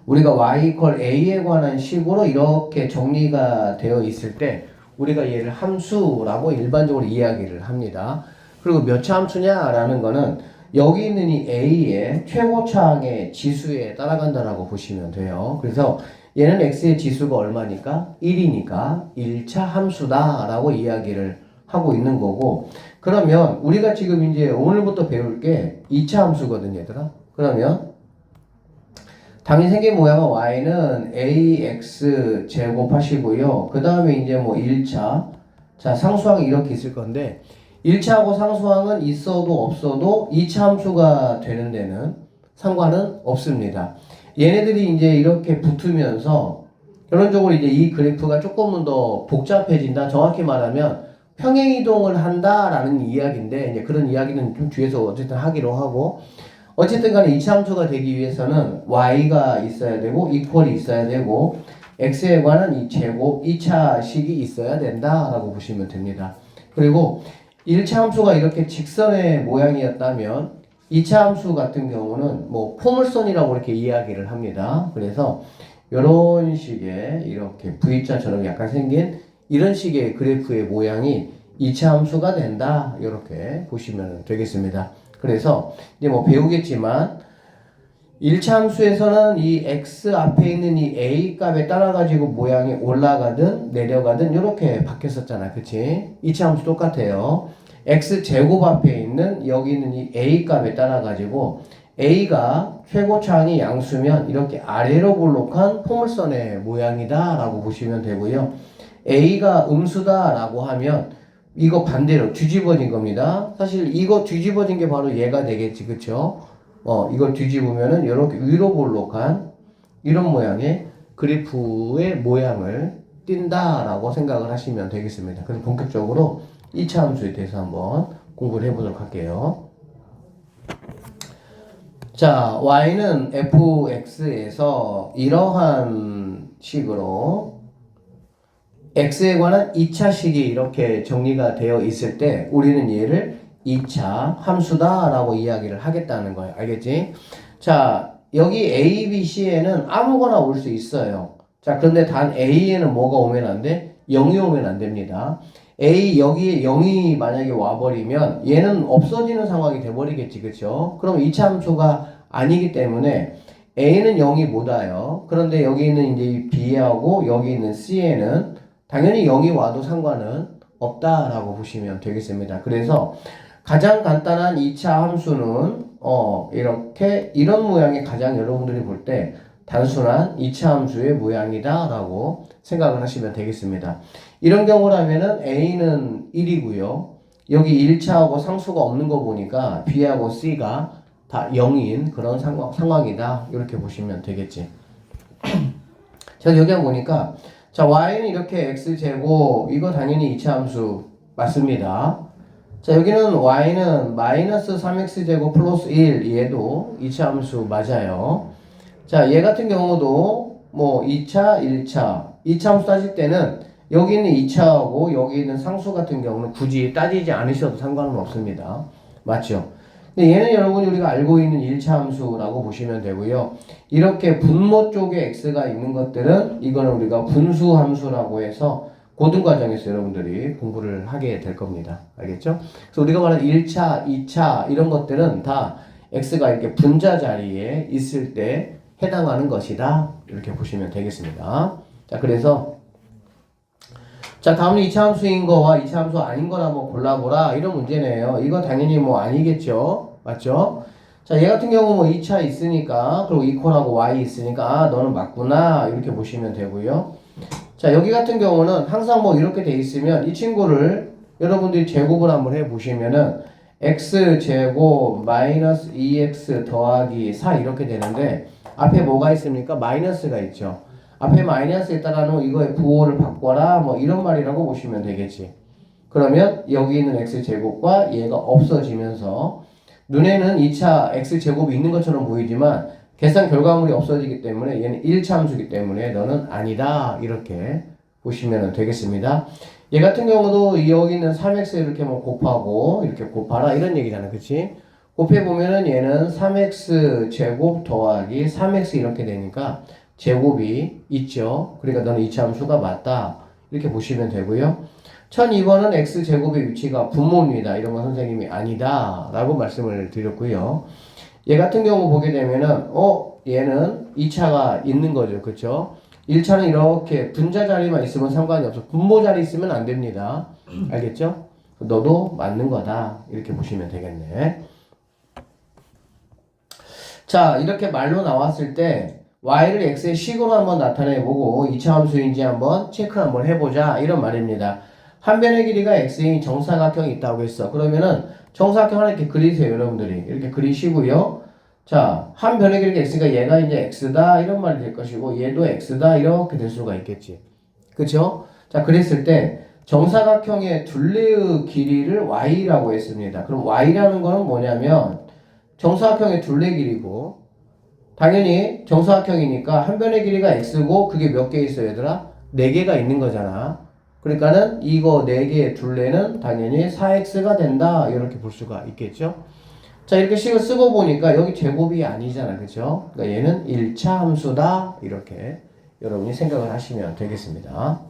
우리가 y 이퀄 a에 관한 식으로 이렇게 정리가 되어 있을 때 우리가 얘를 함수라고 일반적으로 이야기를 합니다. 그리고 몇 차 함수냐라는 거는 여기 있는 이 a의 최고차항의 지수에 따라간다라고 보시면 돼요. 그래서 얘는 x의 지수가 얼마니까? 1이니까 1차 함수다라고 이야기를 하고 있는 거고, 그러면 우리가 지금 이제 오늘부터 배울 게 2차 함수거든 얘들아. 그러면 당연히 생긴 모양은 y는 ax 제곱하시고요. 그 다음에 이제 뭐 1차, 자 상수항이 이렇게 있을 건데 1차하고 상수항은 있어도 없어도 2차 함수가 되는 데는 상관은 없습니다. 얘네들이 이제 이렇게 붙으면서 결론적으로 이제 이 그래프가 조금은 더 복잡해진다. 정확히 말하면 평행이동을 한다라는 이야기인데, 이제 그런 이야기는 좀 뒤에서 어쨌든 하기로 하고, 어쨌든 간에 이차 함수가 되기 위해서는 y가 있어야 되고 이퀄이 있어야 되고 x에 관한 이 제곱 2차식이 있어야 된다라고 보시면 됩니다. 그리고 1차 함수가 이렇게 직선의 모양이었다면 2차 함수 같은 경우는 뭐 포물선이라고 이렇게 이야기를 합니다. 그래서 이런 식의 이렇게 V자처럼 약간 생긴 이런 식의 그래프의 모양이 2차 함수가 된다. 이렇게 보시면 되겠습니다. 그래서 이제 뭐 배우겠지만 1차 함수에서는 이 x 앞에 있는 이 a 값에 따라 가지고 모양이 올라가든 내려가든 이렇게 바뀌었었잖아. 그치? 2차 함수 똑같아요. x 제곱 앞에 있는 여기 있는 이 a 값에 따라 가지고 a가 최고차항이 양수면 이렇게 아래로 볼록한 포물선의 모양이다 라고 보시면 되고요. a가 음수다 라고 하면 이거 반대로 뒤집어진 겁니다. 사실 이거 뒤집어진 게 바로 얘가 되겠지. 그쵸? 이걸 뒤집으면은 이렇게 위로 볼록한 이런 모양의 그래프의 모양을 띈다라고 생각을 하시면 되겠습니다. 그래서 본격적으로 2차 함수에 대해서 한번 공부를 해보도록 할게요. 자, y는 fx에서 이러한 식으로 x에 관한 2차식이 이렇게 정리가 되어 있을 때 우리는 얘를 2차 함수다라고 이야기를 하겠다는 거예요. 알겠지? 자, 여기 a, b, c에는 아무거나 올 수 있어요. 자, 그런데 단 a에는 뭐가 오면 안 돼? 0이 오면 안 됩니다. a 여기에 0이 만약에 와버리면 얘는 없어지는 상황이 돼버리겠지. 그쵸? 그럼 2차 함수가 아니기 때문에 a는 0이 못 와요. 그런데 여기 있는 이제 b하고 여기 있는 c에는 당연히 0이 와도 상관은 없다라고 보시면 되겠습니다. 그래서 가장 간단한 2차 함수는 이렇게 이런 모양이 가장 여러분들이 볼 때 단순한 2차 함수의 모양이다 라고 생각을 하시면 되겠습니다. 이런 경우라면은 a는 1이고요. 여기 1차하고 상수가 없는 거 보니까 b하고 c가 다 0인 그런 상황이다. 이렇게 보시면 되겠지. 자, 여기 한번 보니까 자, y는 이렇게 x제곱, 이거 당연히 2차 함수 맞습니다. 자, 여기는 y는 마이너스 3x제곱 플러스 1, 얘도 2차 함수 맞아요. 자, 얘 같은 경우도 뭐 2차, 1차, 2차 함수 따질 때는 여기 있는 2차하고 여기 있는 상수 같은 경우는 굳이 따지지 않으셔도 상관은 없습니다. 맞죠? 근데 얘는 여러분이 우리가 알고 있는 1차 함수라고 보시면 되고요. 이렇게 분모 쪽에 x가 있는 것들은 이거는 우리가 분수 함수라고 해서 고등과정에서 여러분들이 공부를 하게 될 겁니다. 알겠죠? 그래서 우리가 말하는 1차, 2차 이런 것들은 다 x가 이렇게 분자 자리에 있을 때 해당하는 것이다. 이렇게 보시면 되겠습니다. 자, 그래서 자, 다음은 2차 함수인 거와 2차 함수 아닌 거나 뭐 골라보라 이런 문제네요. 이거 당연히 뭐 아니겠죠. 맞죠? 자, 얘 같은 경우 뭐 2차 있으니까 그리고 이퀄하고 y 있으니까 아, 너는 맞구나 이렇게 보시면 되고요. 자, 여기 같은 경우는 항상 뭐 이렇게 돼 있으면 이 친구를 여러분들이 제곱을 한번 해 보시면은 x제곱 마이너스 2x 더하기 4 이렇게 되는데 앞에 뭐가 있습니까? 마이너스가 있죠. 앞에 마이너스에 따라는 이거의 부호를 바꿔라 뭐 이런 말이라고 보시면 되겠지. 그러면 여기 있는 x제곱과 얘가 없어지면서 눈에는 2차 x제곱이 있는 것처럼 보이지만 계산 결과물이 없어지기 때문에 얘는 1차 함수이기 때문에 너는 아니다 이렇게 보시면 되겠습니다. 얘 같은 경우도 여기 있는 3x 이렇게 뭐 곱하고 이렇게 곱하라 이런 얘기잖아. 그치? 곱해보면은 얘는 3x 제곱 더하기 3x 이렇게 되니까 제곱이 있죠. 그러니까 너는 이차함수가 맞다. 이렇게 보시면 되고요. 1002번은 x제곱의 위치가 분모입니다. 이런 건 선생님이 아니다. 라고 말씀을 드렸고요. 얘 같은 경우 보게 되면은, 얘는 2차가 있는 거죠. 그쵸? 1차는 이렇게 분자 자리만 있으면 상관이 없어. 분모 자리 있으면 안 됩니다. 알겠죠? 너도 맞는 거다. 이렇게 보시면 되겠네. 자, 이렇게 말로 나왔을 때 y를 x의 식으로 한번 나타내보고 2차 함수인지 한번 체크 한번 해보자. 이런 말입니다. 한 변의 길이가 x인 정사각형이 있다고 했어. 그러면은 정사각형 하나 이렇게 그리세요. 여러분들이. 이렇게 그리시고요. 자, 한 변의 길이가 x가 얘가 이제 x다. 이런 말이 될 것이고 얘도 x다. 이렇게 될 수가 있겠지. 그쵸? 자, 그랬을 때 정사각형의 둘레의 길이를 y라고 했습니다. 그럼 y라는 거는 뭐냐면 정사각형의 둘레 길이고 당연히 정사각형이니까 한 변의 길이가 x고 그게 몇 개 있어요 얘들아? 4개가 있는 거잖아. 그러니까는 이거 4개의 둘레는 당연히 4x가 된다 이렇게 볼 수가 있겠죠. 자 이렇게 식을 쓰고 보니까 여기 제곱이 아니잖아. 그죠? 그러니까 얘는 1차 함수다 이렇게 여러분이 생각을 하시면 되겠습니다.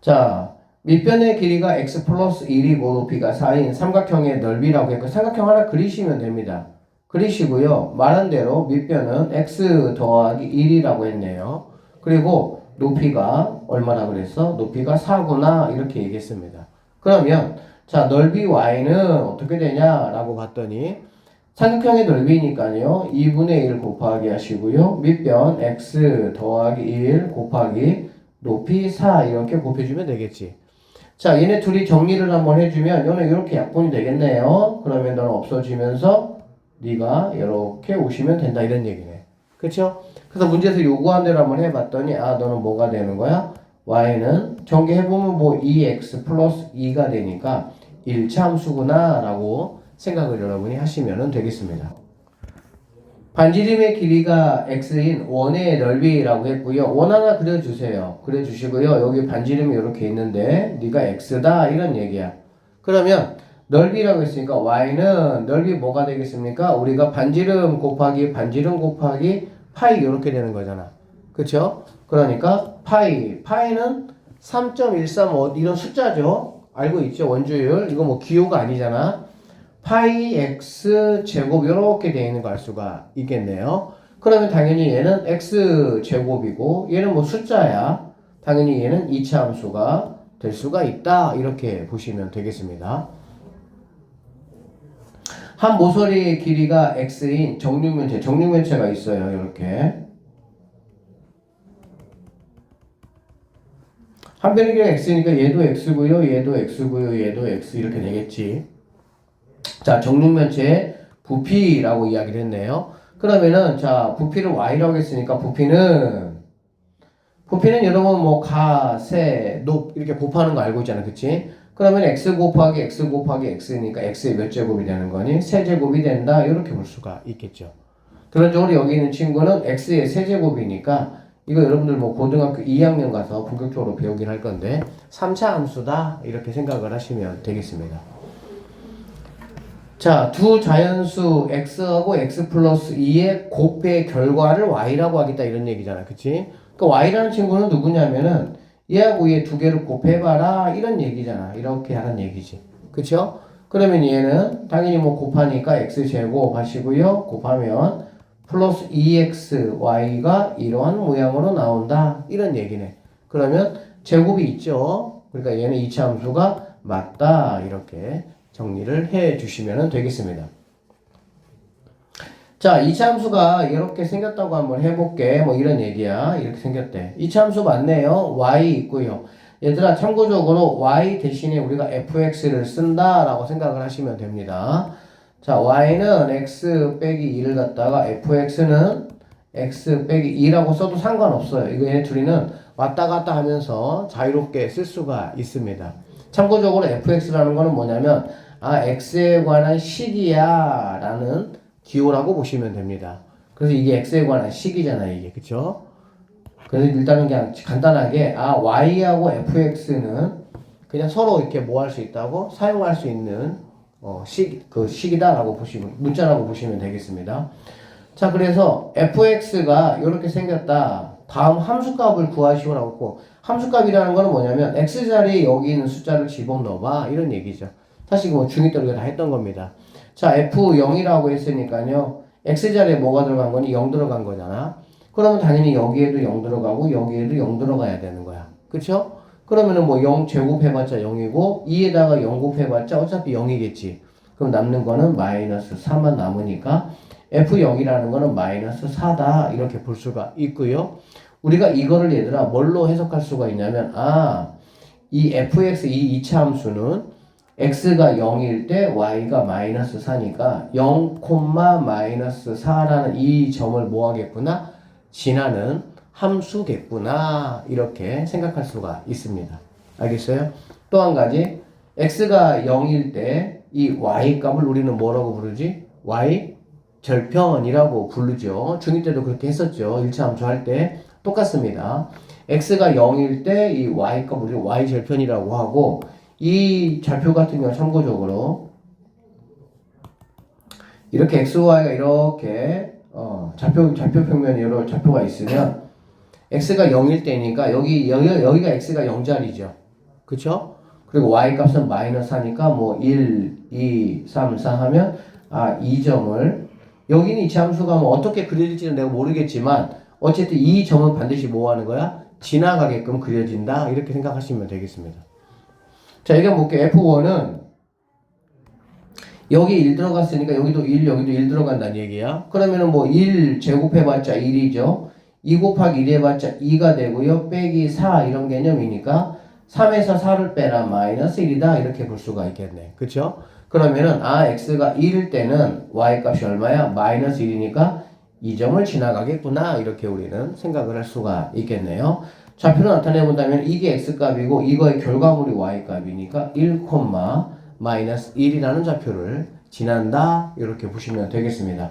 자 밑변의 길이가 x 플러스 1이고 높이가 4인 삼각형의 넓이라고 했고 삼각형 하나 그리시면 됩니다. 그리시고요. 말한 대로 밑변은 x 더하기 1이라고 했네요. 그리고 높이가 얼마나 그랬어? 높이가 4구나 이렇게 얘기했습니다. 그러면 자 넓이 y는 어떻게 되냐라고 봤더니 삼각형의 넓이니까요. 2분의 1 곱하기 하시고요. 밑변 x 더하기 1 곱하기 높이 4 이렇게 곱해주면 되겠지. 자, 얘네 둘이 정리를 한번 해주면 얘는 이렇게 약분이 되겠네요. 그러면 너는 없어지면서 네가 이렇게 오시면 된다 이런 얘기네. 그쵸? 그래서 문제에서 요구한 대로 한번 해봤더니 너는 뭐가 되는 거야? y는 전개해보면 뭐 2x 플러스 2가 되니까 1차 함수구나 라고 생각을 여러분이 하시면 되겠습니다. 반지름의 길이가 x인 원의 넓이라고 했고요. 원 하나 그려주세요. 그려주시고요. 여기 반지름이 이렇게 있는데 네가 x다 이런 얘기야. 그러면 넓이라고 했으니까 y는 넓이 뭐가 되겠습니까? 우리가 반지름 곱하기 파이 이렇게 되는 거잖아. 그쵸? 그러니까 파이는 3.135 이런 숫자죠. 알고 있죠? 원주율. 이거 뭐 기호가 아니잖아. 파이 x 제곱 이렇게 되어 있는 거 알 수가 있겠네요. 그러면 당연히 얘는 x 제곱이고 얘는 뭐 숫자야. 당연히 얘는 2차 함수가 될 수가 있다. 이렇게 보시면 되겠습니다. 한 모서리의 길이가 x인 정육면체가 있어요. 이렇게 한 변의 길이가 x니까 얘도 x고요. 얘도 x고요. 얘도 x 이렇게 되겠지. 자, 정육면체의 부피라고 이야기를 했네요. 그러면은 자, 부피를 y라고 했으니까 부피는 여러분 뭐 가, 세, 높 이렇게 곱하는 거 알고 있잖아. 그치? 그러면 x 곱하기 x니까 x의 몇 제곱이 되는 거니? 세제곱이 된다. 이렇게 볼 수가 있겠죠. 그런적으로 여기 있는 친구는 x의 세제곱이니까 이거 여러분들 뭐 고등학교 2학년 가서 본격적으로 배우긴 할 건데 3차 함수다. 이렇게 생각을 하시면 되겠습니다. 자, 두 자연수 x하고 x 플러스 2의 곱의 결과를 y라고 하겠다 이런 얘기잖아. 그치? 그러니까 y라는 친구는 누구냐면은 얘하고 얘 두 개를 곱해봐라 이런 얘기잖아. 이렇게 하는 얘기지. 그쵸? 그러면 얘는 당연히 뭐 곱하니까 x제곱 하시고요. 곱하면 플러스 2xy가 이러한 모양으로 나온다. 이런 얘기네. 그러면 제곱이 있죠. 그러니까 얘는 2차 함수가 맞다. 이렇게 정리를 해 주시면 되겠습니다. 자, 2차 함수가 이렇게 생겼다고 한번 해볼게. 뭐 이런 얘기야. 이렇게 생겼대. 2차 함수 맞네요. y 있고요. 얘들아 참고적으로 y 대신에 우리가 fx를 쓴다라고 생각을 하시면 됩니다. 자, y는 x 빼기 2를 갖다가 fx는 x 빼기 2라고 써도 상관없어요. 이거 얘네 둘이는 왔다 갔다 하면서 자유롭게 쓸 수가 있습니다. 참고적으로 fx라는 거는 뭐냐면 x에 관한 식이야 라는 기호라고 보시면 됩니다. 그래서 이게 x에 관한 식이잖아요. 이게 그쵸? 그래서 일단은 그냥 간단하게 y하고 fx는 그냥 서로 이렇게 뭐 할 수 있다고? 사용할 수 있는 식이다라고 보시면, 문자라고 보시면 되겠습니다. 자, 그래서 fx가 이렇게 생겼다. 다음 함수값을 구하시오라고 했고, 함수값이라는 거는 뭐냐면 x자리에 여기 있는 숫자를 집어넣어봐 이런 얘기죠. 사실 뭐 중2 때 우리가 다 했던 겁니다. 자, f0이라고 했으니까요, x자리에 뭐가 들어간 거니? 0 들어간 거잖아. 그러면 당연히 여기에도 0 들어가고 여기에도 0 들어가야 되는 거야. 그쵸? 그러면은 뭐 0 제곱해봤자 0이고 2에다가 0 곱해봤자 어차피 0이겠지. 그럼 남는 거는 마이너스 4만 남으니까 f0이라는 거는 마이너스 4다 이렇게 볼 수가 있고요. 우리가 이거를 얘들아 뭘로 해석할 수가 있냐면 이 fx 이 2차 함수는 x가 0일 때 y가 마이너스 4니까 0, 마이너스 4라는 이 점을 뭐 하겠구나? 지나는 함수겠구나 이렇게 생각할 수가 있습니다. 알겠어요? 또 한 가지 x가 0일 때 이 y 값을 우리는 뭐라고 부르지? y 절편이라고 부르죠. 중2 때도 그렇게 했었죠. 1차 함수 할 때 똑같습니다. x가 0일 때 이 y 값을 우리 y 절편이라고 하고 이 좌표 같은 경우 참고적으로 이렇게 xy가 이렇게 좌표 평면에 여러 좌표가 있으면 x가 0일 때니까 여기가 x가 0자리죠. 그쵸? 그리고 y 값은 마이너스 하니까 뭐 1, 2, 3, 4 하면 이 점을 여기는 이 함수가 뭐 어떻게 그려질지는 내가 모르겠지만 어쨌든 이 점은 반드시 뭐 하는 거야? 지나가게끔 그려진다. 이렇게 생각하시면 되겠습니다. 자, 여기 한번 볼게요. F1은 여기 1 들어갔으니까 여기도 1, 여기도 1 들어간다는 얘기야. 그러면은 뭐 1 제곱해봤자 1이죠. 2 곱하기 1 해봤자 2가 되고요. 빼기 4 이런 개념이니까 3에서 4를 빼라 마이너스 1이다. 이렇게 볼 수가 있겠네. 그쵸? 그러면은 x가 1일 때는 y 값이 얼마야? 마이너스 1이니까 이 점을 지나가겠구나. 이렇게 우리는 생각을 할 수가 있겠네요. 좌표로 나타내 본다면 이게 x값이고 이거의 결과물이 y값이니까 1, 마이너스 1이라는 좌표를 지난다. 이렇게 보시면 되겠습니다.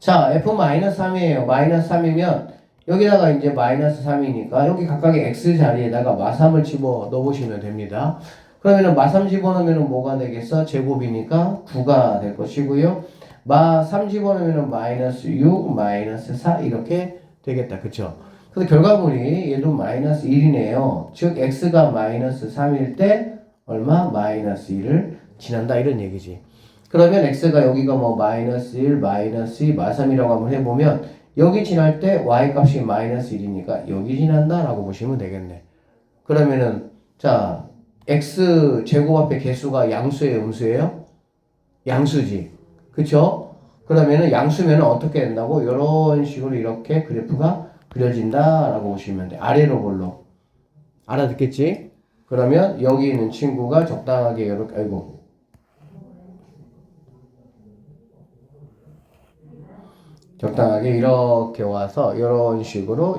자, f-3이에요. 마이너스 3이면 여기다가 이제 마이너스 3이니까 여기 각각의 x 자리에다가 마3을 집어 넣으시면 됩니다. 그러면은 마3 집어넣으면 뭐가 되겠어? 제곱이니까 9가 될 것이고요. 마3 집어넣으면 마이너스 6, 마이너스 4 이렇게 되겠다. 그쵸? 그래서 결과물이 얘도 마이너스 1이네요. 즉 x가 마이너스 3일 때 얼마? 마이너스 1을 지난다 이런 얘기지. 그러면 x가 여기가 뭐 마이너스 1, 마이너스 2, 마3이라고 한번 해보면 여기 지날 때 y값이 마이너스 1이니까 여기 지난다 라고 보시면 되겠네. 그러면은 자 x 제곱 앞에 개수가 양수예요, 음수예요? 양수지. 그쵸? 그러면은 양수면은 어떻게 된다고? 이런 식으로 이렇게 그래프가 그려진다 라고 보시면 돼. 아래로 볼로. 알아듣겠지? 그러면 여기 있는 친구가 적당하게 이렇게 적당하게 이렇게 와서 이런 식으로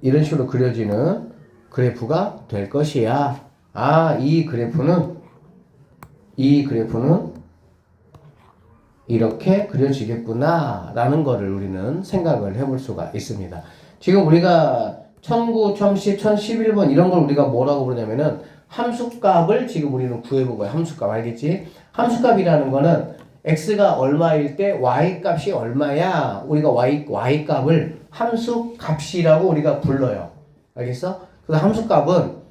이런 식으로 그려지는 그래프가 될 것이야. 이 그래프는 이렇게 그려지겠구나 라는 거를 우리는 생각을 해볼 수가 있습니다. 지금 우리가 1009, 1010, 1011번 이런 걸 우리가 뭐라고 부르냐면은 함수값을 지금 우리는 구해본 거야. 함수값 알겠지? 함수값이라는 거는 x가 얼마일 때 y값이 얼마야? 우리가 y값을 함수값이라고 우리가 불러요. 알겠어? 그래서 함수값은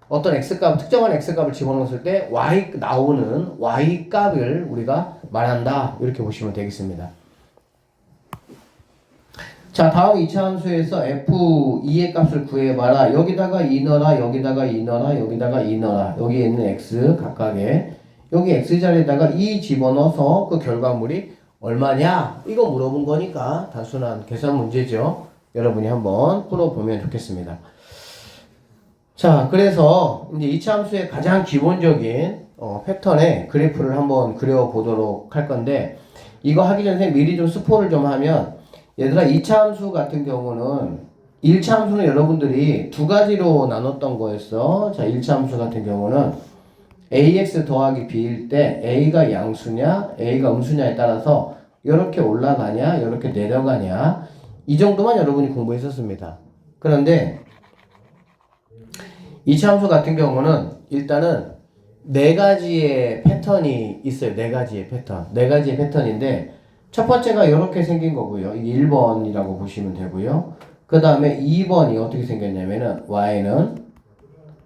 어떤 x값, 특정한 x값을 집어넣었을 때 나오는 y값을 우리가 말한다. 이렇게 보시면 되겠습니다. 자, 다음 2차 함수에서 f2의 값을 구해봐라. 여기다가 2 넣어라, 여기다가 2 넣어라, 여기다가 2 넣어라. 여기에 있는 x 각각에 여기 x자리에다가 2 집어넣어서 그 결과물이 얼마냐? 이거 물어본 거니까 단순한 계산 문제죠. 여러분이 한번 풀어보면 좋겠습니다. 자, 그래서 이제 2차 함수의 가장 기본적인 패턴의 그래프를 한번 그려보도록 할 건데 이거 하기 전에 미리 좀 스포를 좀 하면 얘들아 2차 함수 같은 경우는 1차 함수는 여러분들이 두 가지로 나눴던 거였어. 자, 1차 함수 같은 경우는 ax 더하기 b일 때 a가 양수냐 a가 음수냐에 따라서 이렇게 올라가냐 이렇게 내려가냐 이 정도만 여러분이 공부했었습니다. 그런데 2차 함수 같은 경우는 일단은 네 가지의 패턴이 있어요. 네 가지의 패턴. 네 가지의 패턴인데, 첫 번째가 이렇게 생긴 거고요. 이게 1번이라고 보시면 되고요. 그 다음에 2번이 어떻게 생겼냐면은, y는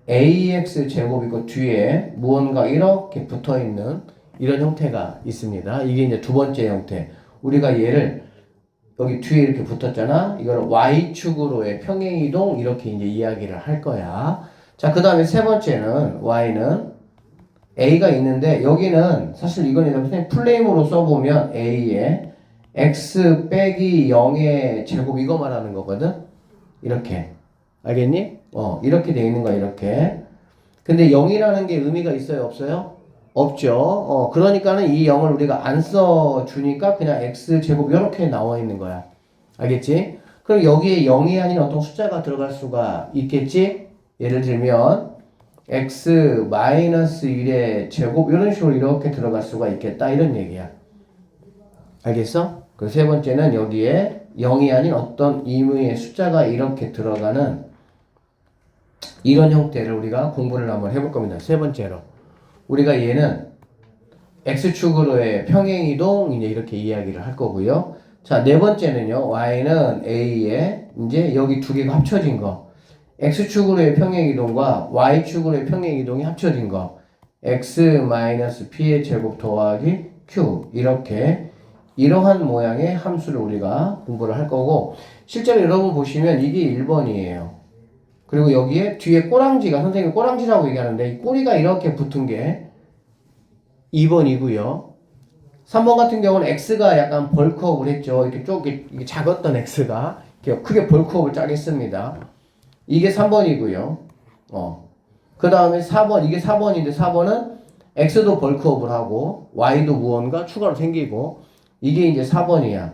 ax 제곱이고 뒤에 무언가 이렇게 붙어 있는 이런 형태가 있습니다. 이게 이제 두 번째 형태. 우리가 얘를 여기 뒤에 이렇게 붙었잖아. 이걸 y축으로의 평행이동 이렇게 이제 이야기를 할 거야. 자, 그 다음에 세 번째는 y는 a가 있는데 여기는 사실 이건 그냥 플레임으로 써보면 a에 x 빼기 0의 제곱 이거 말하는 거거든. 이렇게 알겠니? 이렇게 돼 있는 거야. 이렇게. 근데 0이라는 게 의미가 있어요? 없어요? 없죠. 그러니까는 이 0을 우리가 안 써주니까 그냥 x제곱 이렇게 나와 있는 거야. 알겠지? 그럼 여기에 0이 아닌 어떤 숫자가 들어갈 수가 있겠지? 예를 들면 x-1의 제곱 이런 식으로 이렇게 들어갈 수가 있겠다 이런 얘기야. 알겠어? 그 세 번째는 여기에 0이 아닌 어떤 임의의 숫자가 이렇게 들어가는 이런 형태를 우리가 공부를 한번 해볼 겁니다. 세 번째로 우리가 얘는 x축으로의 평행이동 이제 이렇게 이야기를 할 거고요. 자, 네 번째는요. y는 a에 이제 여기 두 개가 합쳐진 거. x축으로의 평행이동과 y축으로의 평행이동이 합쳐진 거. x-p의 제곱 더하기 q 이렇게 이러한 모양의 함수를 우리가 공부를 할 거고 실제로 여러분 보시면 이게 1번이에요. 그리고 여기에 뒤에 꼬랑지가 선생님이 꼬랑지라고 얘기하는데 이 꼬리가 이렇게 붙은 게 2번이고요. 3번 같은 경우는 x가 약간 벌크업을 했죠. 이렇게 이게 작았던 x가 이렇게 크게 벌크업을 짜겠습니다. 이게 3번이고요. 그 다음에 4번 이게 4번인데 4번은 x도 벌크업을 하고 y도 무언가 추가로 생기고 이게 이제 4번이야.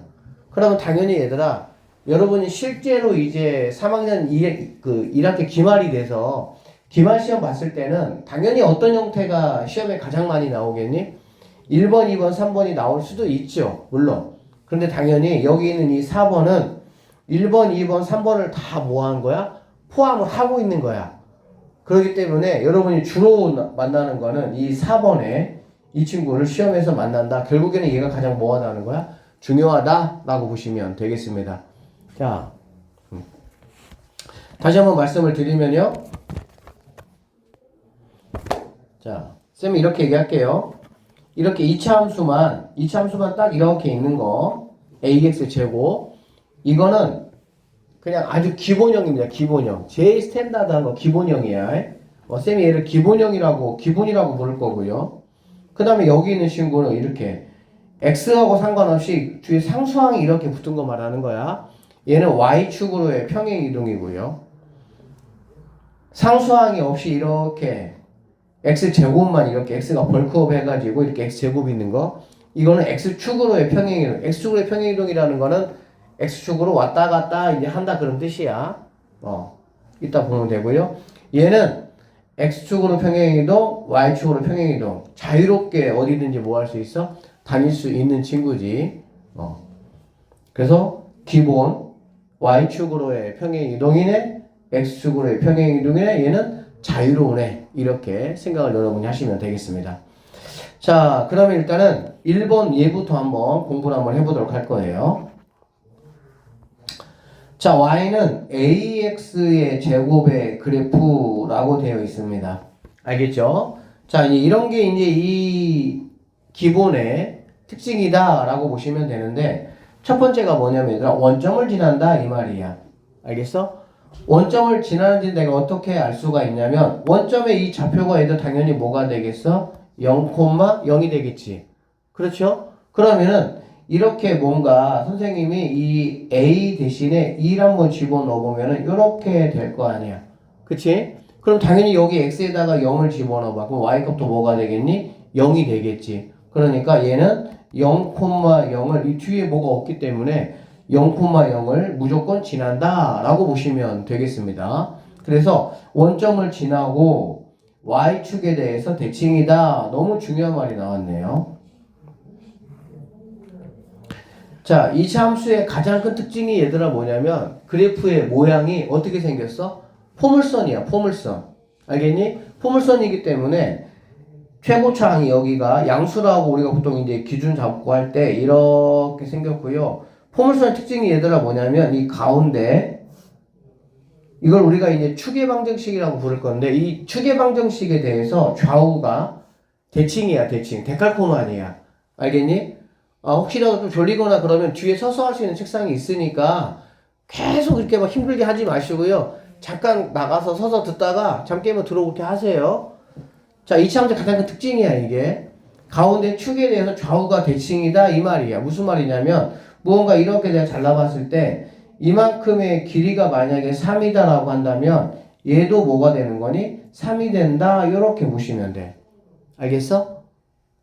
그러면 당연히 얘들아 여러분이 실제로 이제 3학년 1학기 기말이 돼서 기말 시험 봤을 때는 당연히 어떤 형태가 시험에 가장 많이 나오겠니? 1번, 2번, 3번이 나올 수도 있죠. 물론. 그런데 당연히 여기 있는 이 4번은 1번, 2번, 3번을 다 뭐 한 거야? 포함을 하고 있는 거야. 그렇기 때문에 여러분이 주로 만나는 거는 이 4번에 이 친구를 시험에서 만난다. 결국에는 얘가 가장 뭐 하다는 거야? 중요하다라고 보시면 되겠습니다. 자, 다시 한번 말씀을 드리면요. 자, 쌤이 이렇게 얘기할게요. 이렇게 2차 함수만 딱 이렇게 있는 거 ax 제곱 이거는 그냥 아주 기본형입니다. 기본형. 제일 스탠다드한 거 기본형이야. 쌤이 얘를 기본이라고 부를 거고요. 그 다음에 여기 있는 친구는 이렇게 x하고 상관없이 뒤에 상수항이 이렇게 붙은 거 말하는 거야. 얘는 y축으로의 평행이동이고요. 상수항이 없이 이렇게 x제곱만 이렇게 x가 벌크업 해가지고 이렇게 x제곱이 있는 거 이거는 x축으로의 평행이동. x축으로의 평행이동이라는 거는 x축으로 왔다 갔다 이제 한다 그런 뜻이야. 이따 보면 되고요. 얘는 x축으로 평행이동, y축으로 평행이동. 자유롭게 어디든지 뭐 할 수 있어? 다닐 수 있는 친구지. 그래서 기본 y축으로의 평행이동이네, x축으로의 평행이동이네, 얘는 자유로우네. 이렇게 생각을 여러분이 하시면 되겠습니다. 자, 그러면 일단은 1번 예부터 한번 공부를 한번 해보도록 할 거예요. 자, y는 ax의 제곱의 그래프라고 되어 있습니다. 알겠죠? 자, 이런 게 이제 이 기본의 특징이다라고 보시면 되는데, 첫 번째가 뭐냐면, 얘들아, 원점을 지난다, 이 말이야. 알겠어? 원점을 지나는지 내가 어떻게 알 수가 있냐면, 원점의 이 좌표가 얘들 당연히 뭐가 되겠어? 0,0이 되겠지. 그렇죠? 그러면은, 이렇게 뭔가 선생님이 이 A 대신에 2를 한번 집어넣어 보면은 이렇게 될 거 아니야. 그치? 그럼 당연히 여기 X에다가 0을 집어넣어 봐. 그럼 Y값도 뭐가 되겠니? 0이 되겠지. 그러니까 얘는 0,0을 이 뒤에 뭐가 없기 때문에 0,0을 무조건 지난다 라고 보시면 되겠습니다. 그래서 원점을 지나고 Y축에 대해서 대칭이다. 너무 중요한 말이 나왔네요. 자, 이 함수의 가장 큰 특징이 얘들아 뭐냐면 그래프의 모양이 어떻게 생겼어? 포물선이야, 포물선. 알겠니? 포물선이기 때문에 최고차항이 여기가 양수라고 우리가 보통 이제 기준 잡고 할 때 이렇게 생겼고요. 포물선의 특징이 얘들아 뭐냐면 이 가운데 이걸 우리가 이제 추계방정식이라고 부를 건데 이 추계방정식에 대해서 좌우가 대칭이야, 대칭. 데칼코마니야. 알겠니? 혹시라도 좀 졸리거나 그러면 뒤에 서서 할 수 있는 책상이 있으니까 계속 이렇게 막 힘들게 하지 마시고요. 잠깐 나가서 서서 듣다가 잠 깨면 들어오게 하세요. 자, 이차함수 가장 큰 특징이야, 이게. 가운데 축에 대해서 좌우가 대칭이다, 이 말이야. 무슨 말이냐면, 무언가 이렇게 내가 잘라봤을 때, 이만큼의 길이가 만약에 3이다라고 한다면, 얘도 뭐가 되는 거니? 3이 된다, 이렇게 보시면 돼. 알겠어?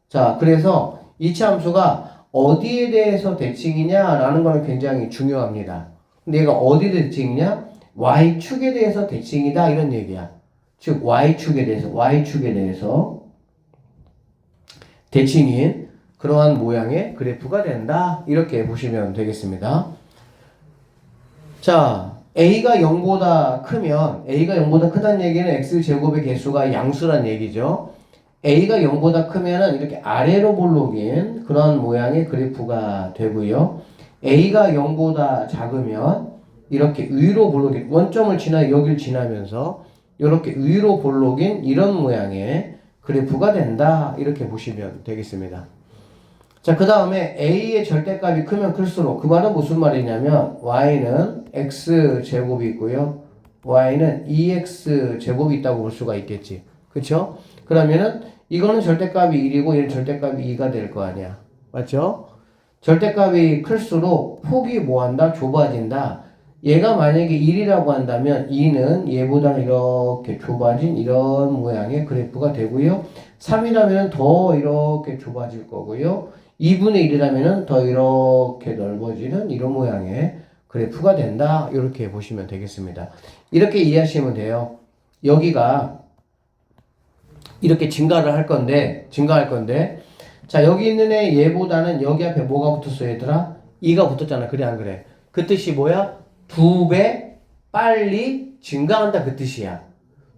자, 그래서 이차함수가 어디에 대해서 대칭이냐라는 거는 굉장히 중요합니다. 근데 얘가 어디에 대칭이냐? Y축에 대해서 대칭이다, 이런 얘기야. 즉 Y축에 대해서 대칭인 그러한 모양의 그래프가 된다. 이렇게 보시면 되겠습니다. 자, A가 0보다 크다는 얘기는 X제곱의 개수가 양수란 얘기죠. A가 0보다 크면은 이렇게 아래로 볼록인 그런 모양의 그래프가 되고요. A가 0보다 작으면 이렇게 위로 볼록인 원점을 여길 지나면서 이렇게 위로 볼록인 이런 모양의 그래프가 된다. 이렇게 보시면 되겠습니다. 자, 그 다음에 A의 절대값이 크면 클수록 그 말은 무슨 말이냐면 Y는 X제곱이 있고요. Y는 2X제곱이 있다고 볼 수가 있겠지. 그쵸? 그러면은 이거는 절대값이 1이고 얘는 절대값이 2가 될 거 아니야. 맞죠? 절대값이 클수록 폭이 뭐한다? 좁아진다. 얘가 만약에 1이라고 한다면 2는 얘보다 이렇게 좁아진 이런 모양의 그래프가 되고요. 3이라면 더 이렇게 좁아질 거고요. 2분의 1이라면 더 이렇게 넓어지는 이런 모양의 그래프가 된다. 이렇게 보시면 되겠습니다. 이렇게 이해하시면 돼요. 여기가 이렇게 증가할 건데 자, 여기 있는 애 얘보다는 여기 앞에 뭐가 붙었어, 얘들아? 2가 붙었잖아. 그래 안 그래? 그 뜻이 뭐야? 2배 빨리 증가한다, 그 뜻이야.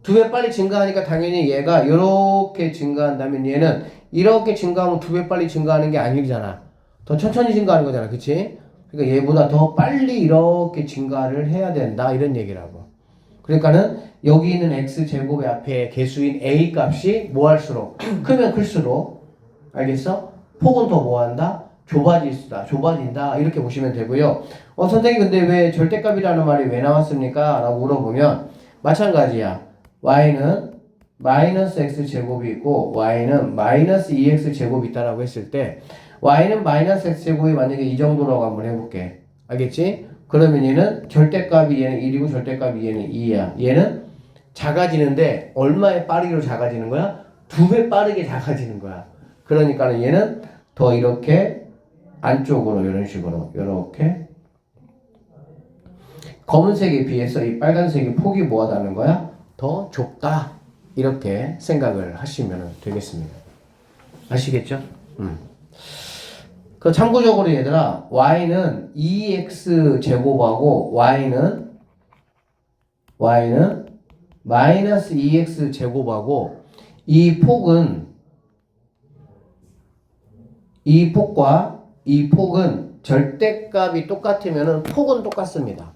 2배 빨리 증가하니까 당연히 얘가 이렇게 증가한다면 얘는 이렇게 증가하면 2배 빨리 증가하는 게 아니잖아. 더 천천히 증가하는 거잖아. 그치? 그러니까 얘보다 더 빨리 이렇게 증가를 해야 된다, 이런 얘기라고. 그러니까는 여기 있는 x제곱의 앞에 개수인 a 값이 뭐 할수록 크면 클수록, 알겠어? 폭은 더 뭐 한다? 좁아진다. 이렇게 보시면 되고요. 선생님 근데 왜 절대값이라는 말이 왜 나왔습니까? 라고 물어보면 마찬가지야. y는 마이너스 x제곱이 있고 y는 마이너스 2x제곱이 있다라고 했을 때 y는 마이너스 x제곱이 만약에 이 정도라고 한번 해볼게. 알겠지? 그러면 얘는 절대값이 얘는 1이고 절대값이 얘는 2야. 얘는 작아지는데 얼마에 빠르게 작아지는 거야? 2배 빠르게 작아지는 거야. 그러니까는 얘는 더 이렇게 안쪽으로 이런 식으로 이렇게 검은색에 비해서 이 빨간색의 폭이 뭐하다는 거야? 더 좁다. 이렇게 생각을 하시면 되겠습니다. 아시겠죠? 그 참고적으로 얘들아, y는 2x 제곱하고 y는 마이너스 2x 제곱하고 이 폭은 절대값이 똑같으면은 폭은 똑같습니다.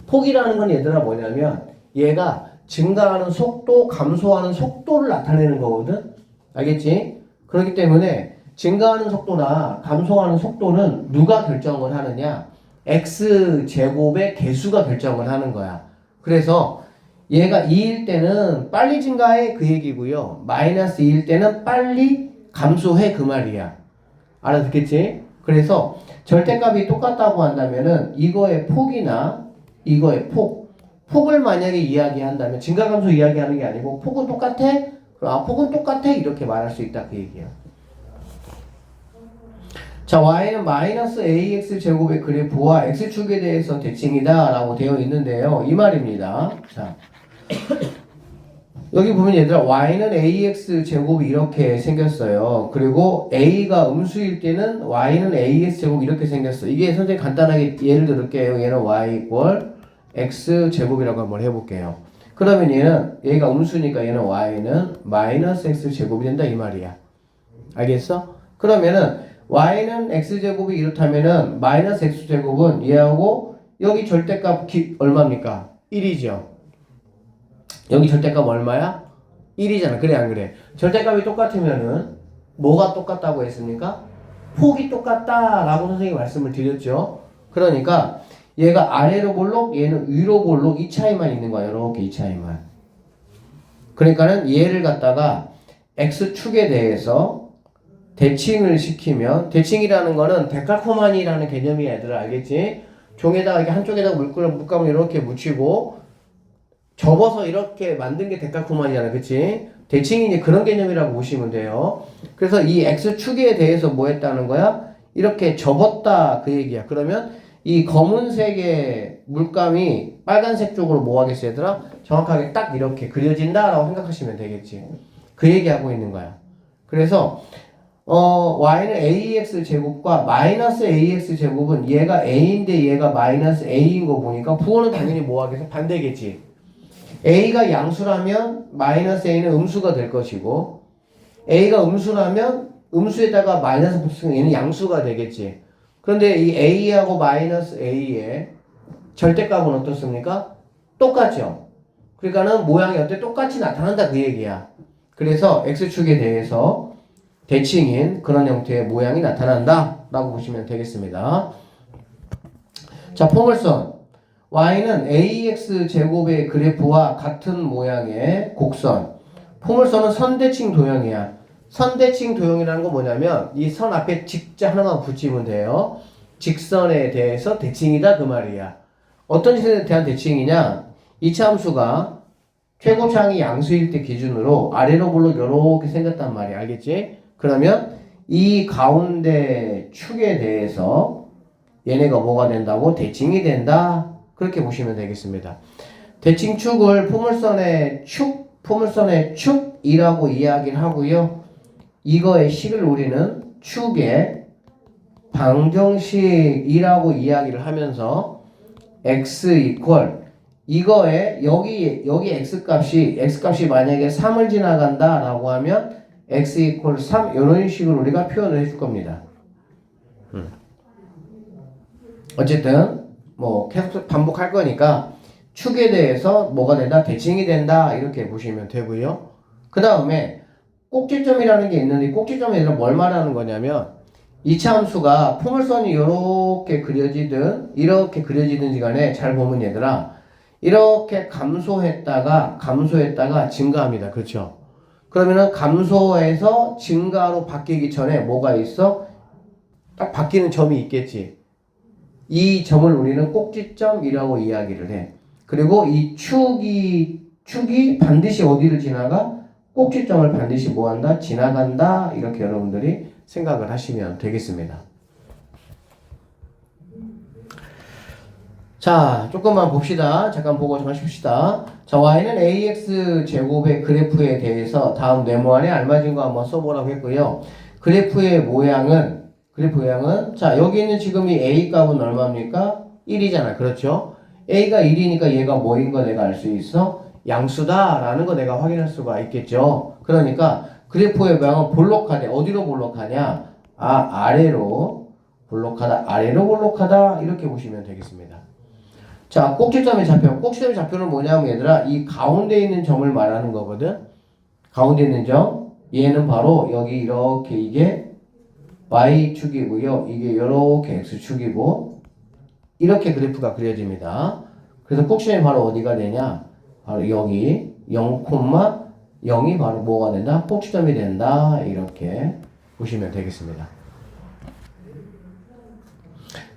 폭이라는 건 얘들아 뭐냐면 얘가 증가하는 속도, 감소하는 속도를 나타내는 거거든. 알겠지? 그렇기 때문에 증가하는 속도나 감소하는 속도는 누가 결정을 하느냐? x제곱의 개수가 결정을 하는 거야. 그래서 얘가 2일 때는 빨리 증가해, 그 얘기고요. 마이너스 2일 때는 빨리 감소해, 그 말이야. 알아듣겠지? 그래서 절대값이 똑같다고 한다면은 이거의 폭이나 이거의 폭을 만약에 이야기한다면 증가감소 이야기하는 게 아니고 폭은 똑같아? 그럼 폭은 똑같아? 이렇게 말할 수 있다, 그 얘기야. 자, y는 마이너스 ax 제곱의 그래프와 x축에 대해서 대칭이다 라고 되어 있는데요. 이 말입니다. 자, 여기 보면 얘들아 y는 ax 제곱이 이렇게 생겼어요. 그리고 a가 음수일 때는 y는 ax 제곱 이렇게 생겼어. 이게 선생님 간단하게 예를 들을게요. 얘는 y 이퀄 x 제곱이라고 한번 해볼게요. 그러면 얘가 음수니까 얘는 y는 마이너스 x제곱이 된다 이 말이야. 알겠어? 그러면은 y는 x제곱이 이렇다면은 마이너스 x제곱은 얘하고 여기 절대값 얼마입니까? 1이죠. 여기 절대값 얼마야? 1이잖아. 그래 안 그래? 절대값이 똑같으면은 뭐가 똑같다고 했습니까? 폭이 똑같다라고 선생님이 말씀을 드렸죠. 그러니까 얘가 아래로 볼록 얘는 위로 볼록 이 차이만 있는 거야. 이렇게 이 차이만. 그러니까는 얘를 갖다가 x축에 대해서 대칭을 시키면 대칭이라는 거는 데칼코마니라는 개념이야. 얘들아 알겠지? 종에다가 이렇게 한쪽에다가 물감을 이렇게 묻히고 접어서 이렇게 만든 게 데칼코마니잖아. 그치? 대칭이 이제 그런 개념이라고 보시면 돼요. 그래서 이 x축에 대해서 뭐 했다는 거야? 이렇게 접었다 그 얘기야. 그러면 이 검은색의 물감이 빨간색 쪽으로 뭐 하겠어 얘들아? 정확하게 딱 이렇게 그려진다라고 생각하시면 되겠지. 그 얘기하고 있는 거야. 그래서 y는 ax 제곱과 마이너스 ax 제곱은 얘가 a인데 얘가 마이너스 a인 거 보니까 부호는 당연히 뭐 하겠어? 반대겠지. a가 양수라면 마이너스 a는 음수가 될 것이고 a가 음수라면 음수에다가 마이너스 붙으면 얘는 양수가 되겠지. 그런데 이 a하고 마이너스 a의 절대값은 어떻습니까? 똑같죠. 그러니까는 모양이 어때? 똑같이 나타난다 그 얘기야. 그래서 x축에 대해서 대칭인 그런 형태의 모양이 나타난다 라고 보시면 되겠습니다. 자, 포물선 y는 ax 제곱의 그래프와 같은 모양의 곡선. 포물선은 선대칭 도형이야. 선대칭 도형이라는 건 뭐냐면 이 선 앞에 직자 하나만 붙이면 돼요. 직선에 대해서 대칭이다 그 말이야. 어떤 짓에 대한 대칭이냐? 이차함수가 최고차항이 양수일 때 기준으로 아래로 볼록 이렇게 생겼단 말이야. 알겠지? 그러면 이 가운데 축에 대해서 얘네가 뭐가 된다고? 대칭이 된다. 그렇게 보시면 되겠습니다. 대칭축을 포물선의 축이라고 이야기를 하고요. 이거의 식을 우리는 축의 방정식이라고 이야기를 하면서 x 이퀄 이거에 여기 x값이 만약에 3을 지나간다라고 하면 x 이퀄 3 이런 식으로 우리가 표현을 해줄 겁니다. 어쨌든 뭐 계속 반복할 거니까 축에 대해서 뭐가 된다? 대칭이 된다 이렇게 보시면 되고요. 그 다음에 꼭지점이라는 게 있는데 꼭지점에 뭘 말하는 거냐면 이차함수가 포물선이 이렇게 그려지든지 간에 잘 보면 얘들아 이렇게 감소했다가 증가합니다. 그렇죠? 그러면은 감소해서 증가로 바뀌기 전에 뭐가 있어? 딱 바뀌는 점이 있겠지. 이 점을 우리는 꼭지점이라고 이야기를 해. 그리고 이 축이 반드시 어디를 지나가? 꼭지점을 반드시 뭐한다? 지나간다. 이렇게 여러분들이 생각을 하시면 되겠습니다. 자, 조금만 봅시다. 잠깐 보고 정하십시다. 자, y는 ax 제곱의 그래프에 대해서 다음 네모안에 알맞은 거 한번 써보라고 했고요. 그래프의 모양은 자, 여기 있는 지금 이 a 값은 얼마입니까? 1이잖아. 그렇죠? a가 1이니까 얘가 뭐인 거 내가 알 수 있어? 양수다라는 거 내가 확인할 수가 있겠죠. 그러니까 그래프의 모양은 볼록하대. 어디로 볼록하냐? 아래로 볼록하다. 이렇게 보시면 되겠습니다. 자, 꼭지점의 좌표는 뭐냐면 얘들아 이 가운데 있는 점을 말하는 거거든. 가운데 있는 점 얘는 바로 여기 이렇게 이게 y축이고요. 이게 이렇게 x축이고 이렇게 그래프가 그려집니다. 그래서 꼭지점이 바로 어디가 되냐? 바로 여기 0,0이 바로 뭐가 된다? 꼭지점이 된다. 이렇게 보시면 되겠습니다.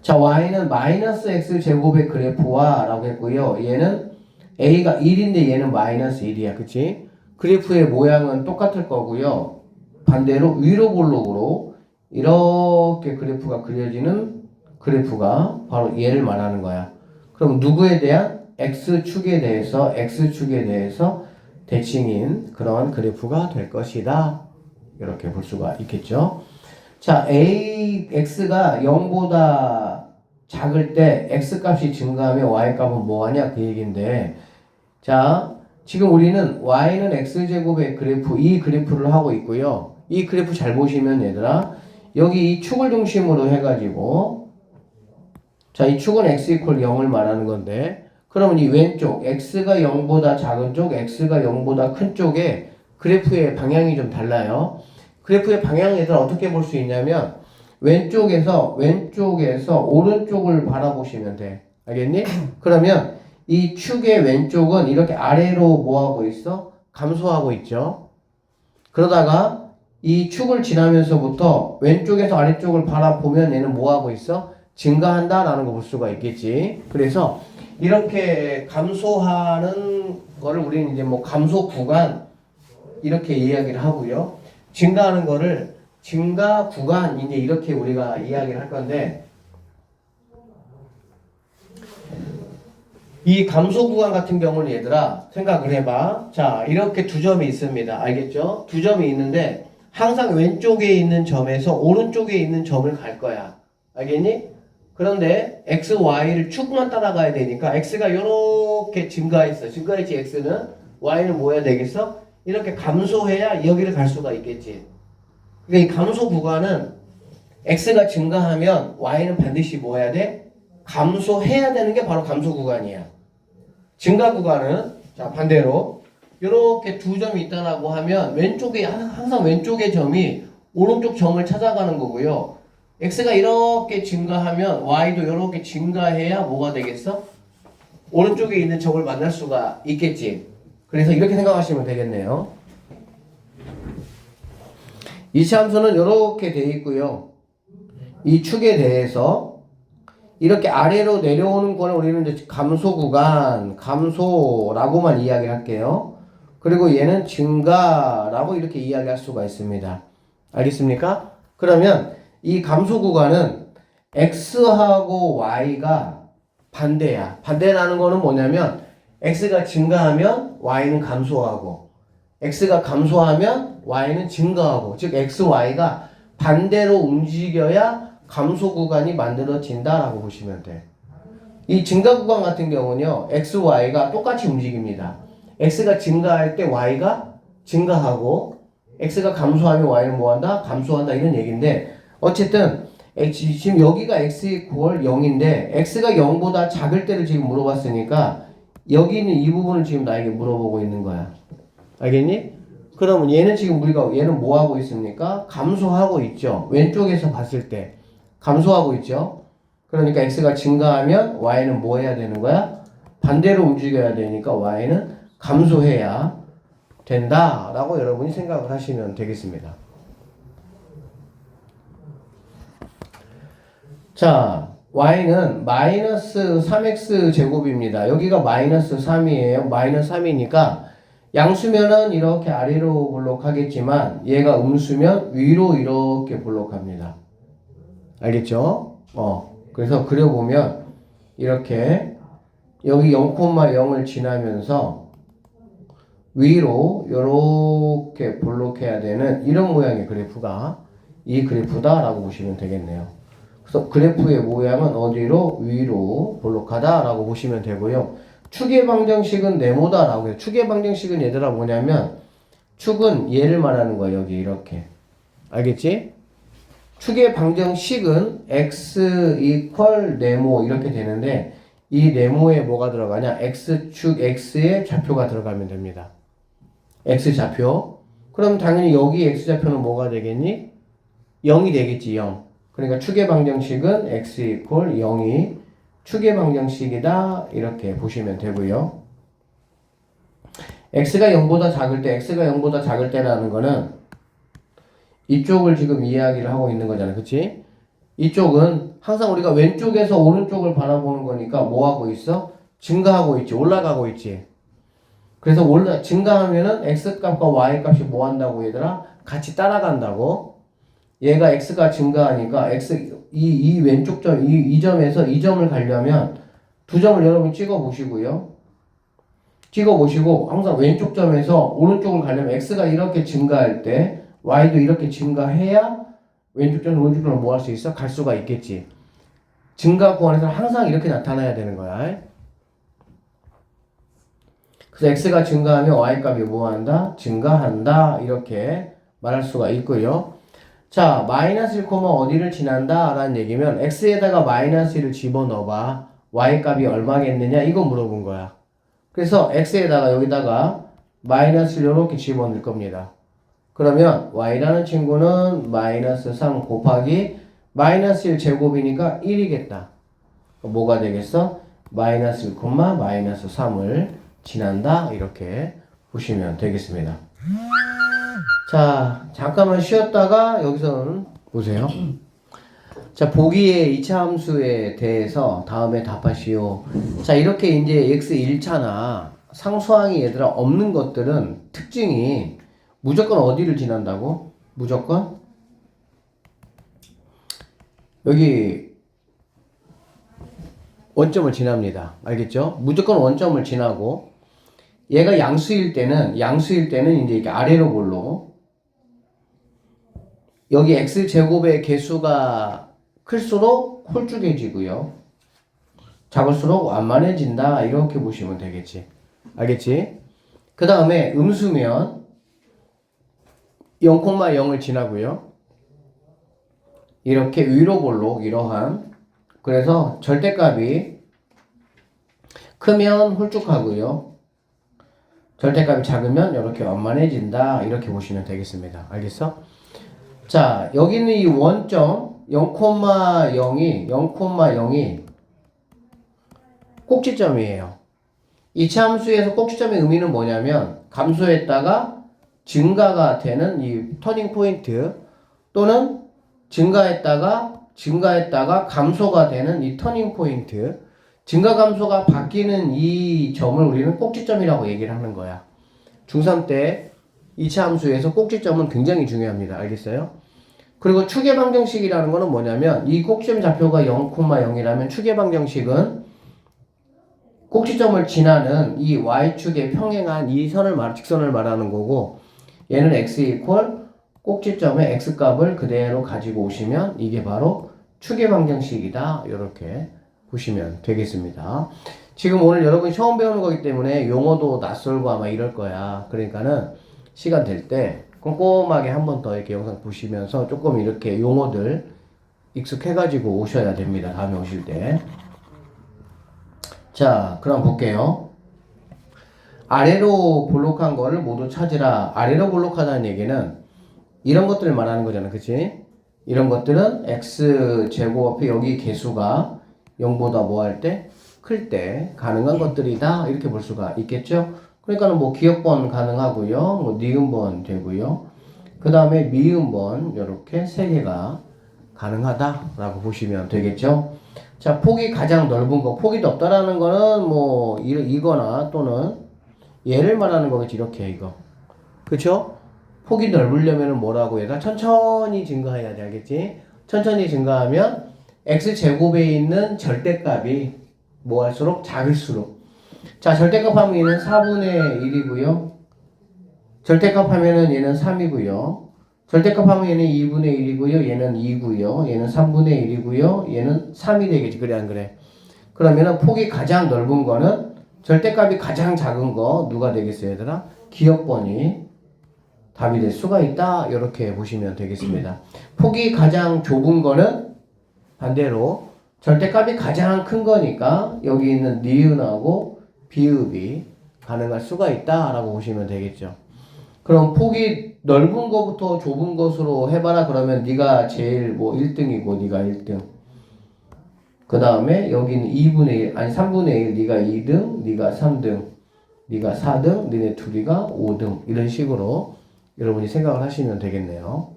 자, y는 마이너스 x 제곱의 그래프와 라고 했고요. 얘는 a가 1인데 얘는 마이너스 1이야. 그치? 그래프의 모양은 똑같을 거고요. 반대로 위로 볼록으로 이렇게 그래프가 그려지는 그래프가 바로 얘를 말하는 거야. 그럼 누구에 대한? x축에 대해서 대칭인 그런 그래프가 될 것이다. 이렇게 볼 수가 있겠죠. 자, x가 0보다 작을 때 x값이 증가하면 y값은 뭐하냐 그 얘기인데 자, 지금 우리는 y는 x제곱의 그래프, 이 그래프를 하고 있고요. 이 그래프 잘 보시면 얘들아, 여기 이 축을 중심으로 해가지고, 자, 이 축은 x 이퀄 0을 말하는 건데, 그러면 이 왼쪽, x가 0보다 작은 쪽, x가 0보다 큰 쪽에 그래프의 방향이 좀 달라요. 그래프의 방향을 얘들아 어떻게 볼 수 있냐면, 왼쪽에서 오른쪽을 바라보시면 돼. 알겠니? 그러면 이 축의 왼쪽은 이렇게 아래로 뭐하고 있어? 감소하고 있죠. 그러다가 이 축을 지나면서부터 왼쪽에서 아래쪽을 바라보면 얘는 뭐하고 있어? 증가한다라는 거 볼 수가 있겠지. 그래서 이렇게 감소하는 거를 우리는 이제 뭐 감소 구간 이렇게 이야기를 하고요. 증가하는 거를 증가 구간 이제 이렇게 우리가 이야기를 할 건데, 이 감소 구간 같은 경우는 얘들아 생각을 해봐. 자, 이렇게 두 점이 있습니다. 알겠죠? 두 점이 있는데 항상 왼쪽에 있는 점에서 오른쪽에 있는 점을 갈 거야. 알겠니? 그런데 x, y를 축만 따라가야 되니까 x가 이렇게 증가했어. 증가했지 x는. y는 뭐 해야 되겠어? 이렇게 감소해야 여기를 갈 수가 있겠지. 그러니까 이 감소 구간은 x가 증가하면 y는 반드시 뭐 해야 돼? 감소해야 되는 게 바로 감소 구간이야. 증가 구간은 자 반대로 이렇게 두 점이 있다라고 하면 왼쪽에 항상 왼쪽의 점이 오른쪽 점을 찾아가는 거고요. x가 이렇게 증가하면 y도 이렇게 증가해야 뭐가 되겠어? 오른쪽에 있는 점을 만날 수가 있겠지. 그래서 이렇게 생각하시면 되겠네요. 이차 함수는 이렇게 돼 있고요. 이 축에 대해서 이렇게 아래로 내려오는 거는 우리는 이제 감소 구간, 감소라고만 이야기를 할게요. 그리고 얘는 증가라고 이렇게 이야기할 수가 있습니다. 알겠습니까? 그러면 이 감소 구간은 x하고 y가 반대야. 반대라는 거는 뭐냐면 x가 증가하면 y는 감소하고 x가 감소하면 y는 증가하고, 즉 x, y가 반대로 움직여야 감소 구간이 만들어진다라고 보시면 돼. 이 증가 구간 같은 경우는요, x, y가 똑같이 움직입니다. x가 증가할 때 y가 증가하고 x가 감소하면 y는 뭐한다? 감소한다, 이런 얘기인데, 어쨌든 지금 여기가 x 이퀄 0인데 x가 0보다 작을 때를 지금 물어봤으니까 여기 있는 이 부분을 지금 나에게 물어보고 있는 거야. 알겠니? 그러면 얘는 지금 얘는 뭐 하고 있습니까? 감소하고 있죠. 왼쪽에서 봤을 때 감소하고 있죠. 그러니까 x가 증가하면 y는 뭐 해야 되는 거야? 반대로 움직여야 되니까 y는 감소해야 된다라고 여러분이 생각을 하시면 되겠습니다. 자, y는 마이너스 3x 제곱입니다. 여기가 마이너스 3이에요. 마이너스 3이니까 양수면은 이렇게 아래로 볼록하겠지만 얘가 음수면 위로 이렇게 볼록합니다. 알겠죠? 그래서 그려보면 이렇게 여기 0,0을 지나면서 위로 이렇게 볼록해야 되는 이런 모양의 그래프가 이 그래프다라고 보시면 되겠네요. 그래서 그래프의 모양은 어디로? 위로 볼록하다라고 보시면 되고요. 축의 방정식은 네모다라고 해요. 축의 방정식은 얘들아 뭐냐면 축은 얘를 말하는 거야. 여기 이렇게. 알겠지? 축의 방정식은 x 이퀄 네모 이렇게 되는데 이 네모에 뭐가 들어가냐? x축 x의 좌표가 들어가면 됩니다. x좌표. 그럼 당연히 여기 x좌표는 뭐가 되겠니? 0이 되겠지. 0. 그러니까 축의 방정식은 x 이퀄 0이 축의 방정식이다 이렇게 보시면 되고요. x가 0보다 작을 때, x가 0보다 작을 때라는 거는 이쪽을 지금 이야기를 하고 있는 거잖아. 그치? 이쪽은 항상 우리가 왼쪽에서 오른쪽을 바라보는 거니까 뭐 하고 있어? 증가하고 있지. 올라가고 있지. 그래서 증가하면은 x값과 y값이 뭐 한다고 얘들아? 같이 따라간다고. 얘가 x가 증가하니까 이 왼쪽 점, 이 점에서 이 점을 가려면 두 점을 여러분 찍어 보시고요. 찍어 보시고 항상 왼쪽 점에서 오른쪽을 가려면 x가 이렇게 증가할 때 y도 이렇게 증가해야 왼쪽 점에서 오른쪽 점을 뭐 할 수 있어? 갈 수가 있겠지. 증가 구간에서 항상 이렇게 나타나야 되는 거야. 그래서 x가 증가하면 y 값이 뭐한다? 증가한다. 이렇게 말할 수가 있고요. 자, 마이너스 1, 어디를 지난다? 라는 얘기면 x에다가 마이너스 1을 집어넣어봐. y 값이 얼마겠느냐? 이거 물어본 거야. 그래서 x에다가 여기다가 마이너스를 이렇게 집어넣을 겁니다. 그러면 y라는 친구는 마이너스 3 곱하기 마이너스 1 제곱이니까 1이겠다. 뭐가 되겠어? 마이너스 1, 마이너스 3을 지난다. 이렇게 보시면 되겠습니다. 자, 잠깐만 쉬었다가 여기서는 보세요. 자, 보기의 2차 함수에 대해서 다음에 답하시오. 자, 이렇게 이제 x 1차나 상수항이 얘들아 없는 것들은 특징이 무조건 어디를 지난다고? 무조건 여기 원점을 지납니다. 알겠죠? 무조건 원점을 지나고 얘가 양수일 때는 이제 이렇게 아래로 볼로 여기 x제곱의 개수가 클수록 홀쭉해지고요. 작을수록 완만해진다. 이렇게 보시면 되겠지. 알겠지? 그 다음에 음수면 0,0을 지나고요. 이렇게 위로 볼록 이러한 그래서 절대값이 크면 홀쭉하고요. 절대값이 작으면 이렇게 완만해진다. 이렇게 보시면 되겠습니다. 알겠어? 자, 여기는 이 원점 0,0이 꼭지점이에요. 이차 함수에서 꼭지점의 의미는 뭐냐면 감소했다가 증가가 되는 이 터닝 포인트 또는 증가했다가 감소가 되는 이 터닝 포인트 증가 감소가 바뀌는 이 점을 우리는 꼭지점이라고 얘기를 하는 거야. 중3 때 2차 함수에서 꼭지점은 굉장히 중요합니다. 알겠어요? 그리고 축의 방정식이라는 거는 뭐냐면 이 꼭지점 좌표가 0,0이라면 축의 방정식은 꼭지점을 지나는 이 y축에 평행한 이 직선을 말하는 거고 얘는 x 이퀄 꼭지점의 x값을 그대로 가지고 오시면 이게 바로 축의 방정식이다. 이렇게 보시면 되겠습니다. 지금 오늘 여러분이 처음 배우는 거기 때문에 용어도 낯설고 아마 이럴 거야. 그러니까는 시간 될 때 꼼꼼하게 한 번 더 이렇게 영상 보시면서 조금 이렇게 용어들 익숙해가지고 오셔야 됩니다. 다음에 오실 때. 자, 그럼 볼게요. 아래로 볼록한 거를 모두 찾으라. 아래로 볼록하다는 얘기는 이런 것들을 말하는 거잖아. 그치? 이런 것들은 x제곱 여기 개수가 0보다 뭐 할 때? 클 때 가능한 것들이다. 이렇게 볼 수가 있겠죠? 그러니까는 뭐 기억번 가능하고요. 뭐 니은번 되고요. 그 다음에 미음번 이렇게 3개가 가능하다라고 보시면 되겠죠? 자, 폭이 가장 넓은 거. 폭이 넓다라는 거는 뭐 이거나 또는 얘를 말하는 거겠지. 이렇게 이거. 그쵸? 폭이 넓으려면 뭐라고 해야 돼? 천천히 증가해야 돼. 알겠지? 천천히 증가하면 x제곱에 있는 절대값이 뭐 할수록 작을수록. 자, 절대값 하면 얘는 4분의 1이고요. 절대값 하면은 얘는 3이고요. 절대값 하면 얘는 2분의 1이고요. 얘는 2고요. 얘는 3분의 1이고요. 얘는 3이 되겠지. 그래 안 그래? 그러면은 폭이 가장 넓은 거는 절대값이 가장 작은 거 누가 되겠어요, 얘들아? 기억번이 답이 될 수가 있다. 이렇게 보시면 되겠습니다. 폭이 가장 좁은 거는 반대로 절대값이 가장 큰 거니까 여기 있는 니은하고 비읍이 가능할 수가 있다라고 보시면 되겠죠. 그럼 폭이 넓은 거부터 좁은 것으로 해봐라. 그러면 네가 제일 뭐 1등이고 네가 1등. 그 다음에 여기는 2분의 1 아니 3분의 1 네가 2등 네가 3등 네가 4등 너네 둘이가 5등 이런 식으로 여러분이 생각을 하시면 되겠네요.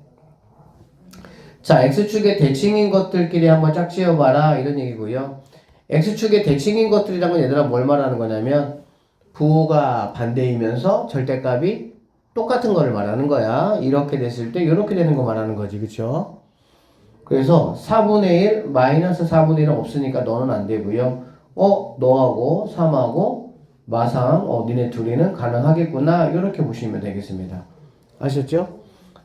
자, X축의 대칭인 것들끼리 한번 짝지어봐라 이런 얘기고요. X축의 대칭인 것들이란 건 얘들아 뭘 말하는 거냐면 부호가 반대이면서 절대값이 똑같은 거를 말하는 거야. 이렇게 됐을 때 이렇게 되는 거 말하는 거지. 그쵸? 그래서 4분의 1 마이너스 4분의 1은 없으니까 너는 안 되고요. 너하고 3하고 마상 니네 둘이는 가능하겠구나. 이렇게 보시면 되겠습니다. 아셨죠?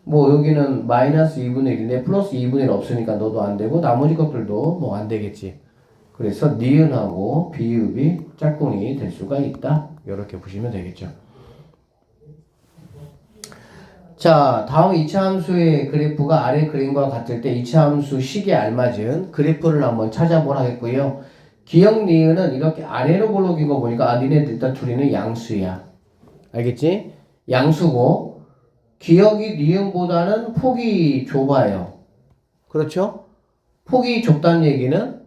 뭐 여기는 마이너스 2분의 1인데 플러스 2분의 1 없으니까 너도 안 되고 나머지 것들도 뭐 안 되겠지. 그래서 니은하고 비읍이 짝꿍이 될 수가 있다. 이렇게 보시면 되겠죠. 자, 다음 2차 함수의 그래프가 아래 그림과 같을 때 2차 함수 식에 알맞은 그래프를 한번 찾아보라 했고요. 기역 니은은 이렇게 아래로 볼록인 거 보니까 니네 일단 둘이는 양수야. 알겠지? 양수고 기역이 니은보다는 폭이 좁아요. 그렇죠? 폭이 좁다는 얘기는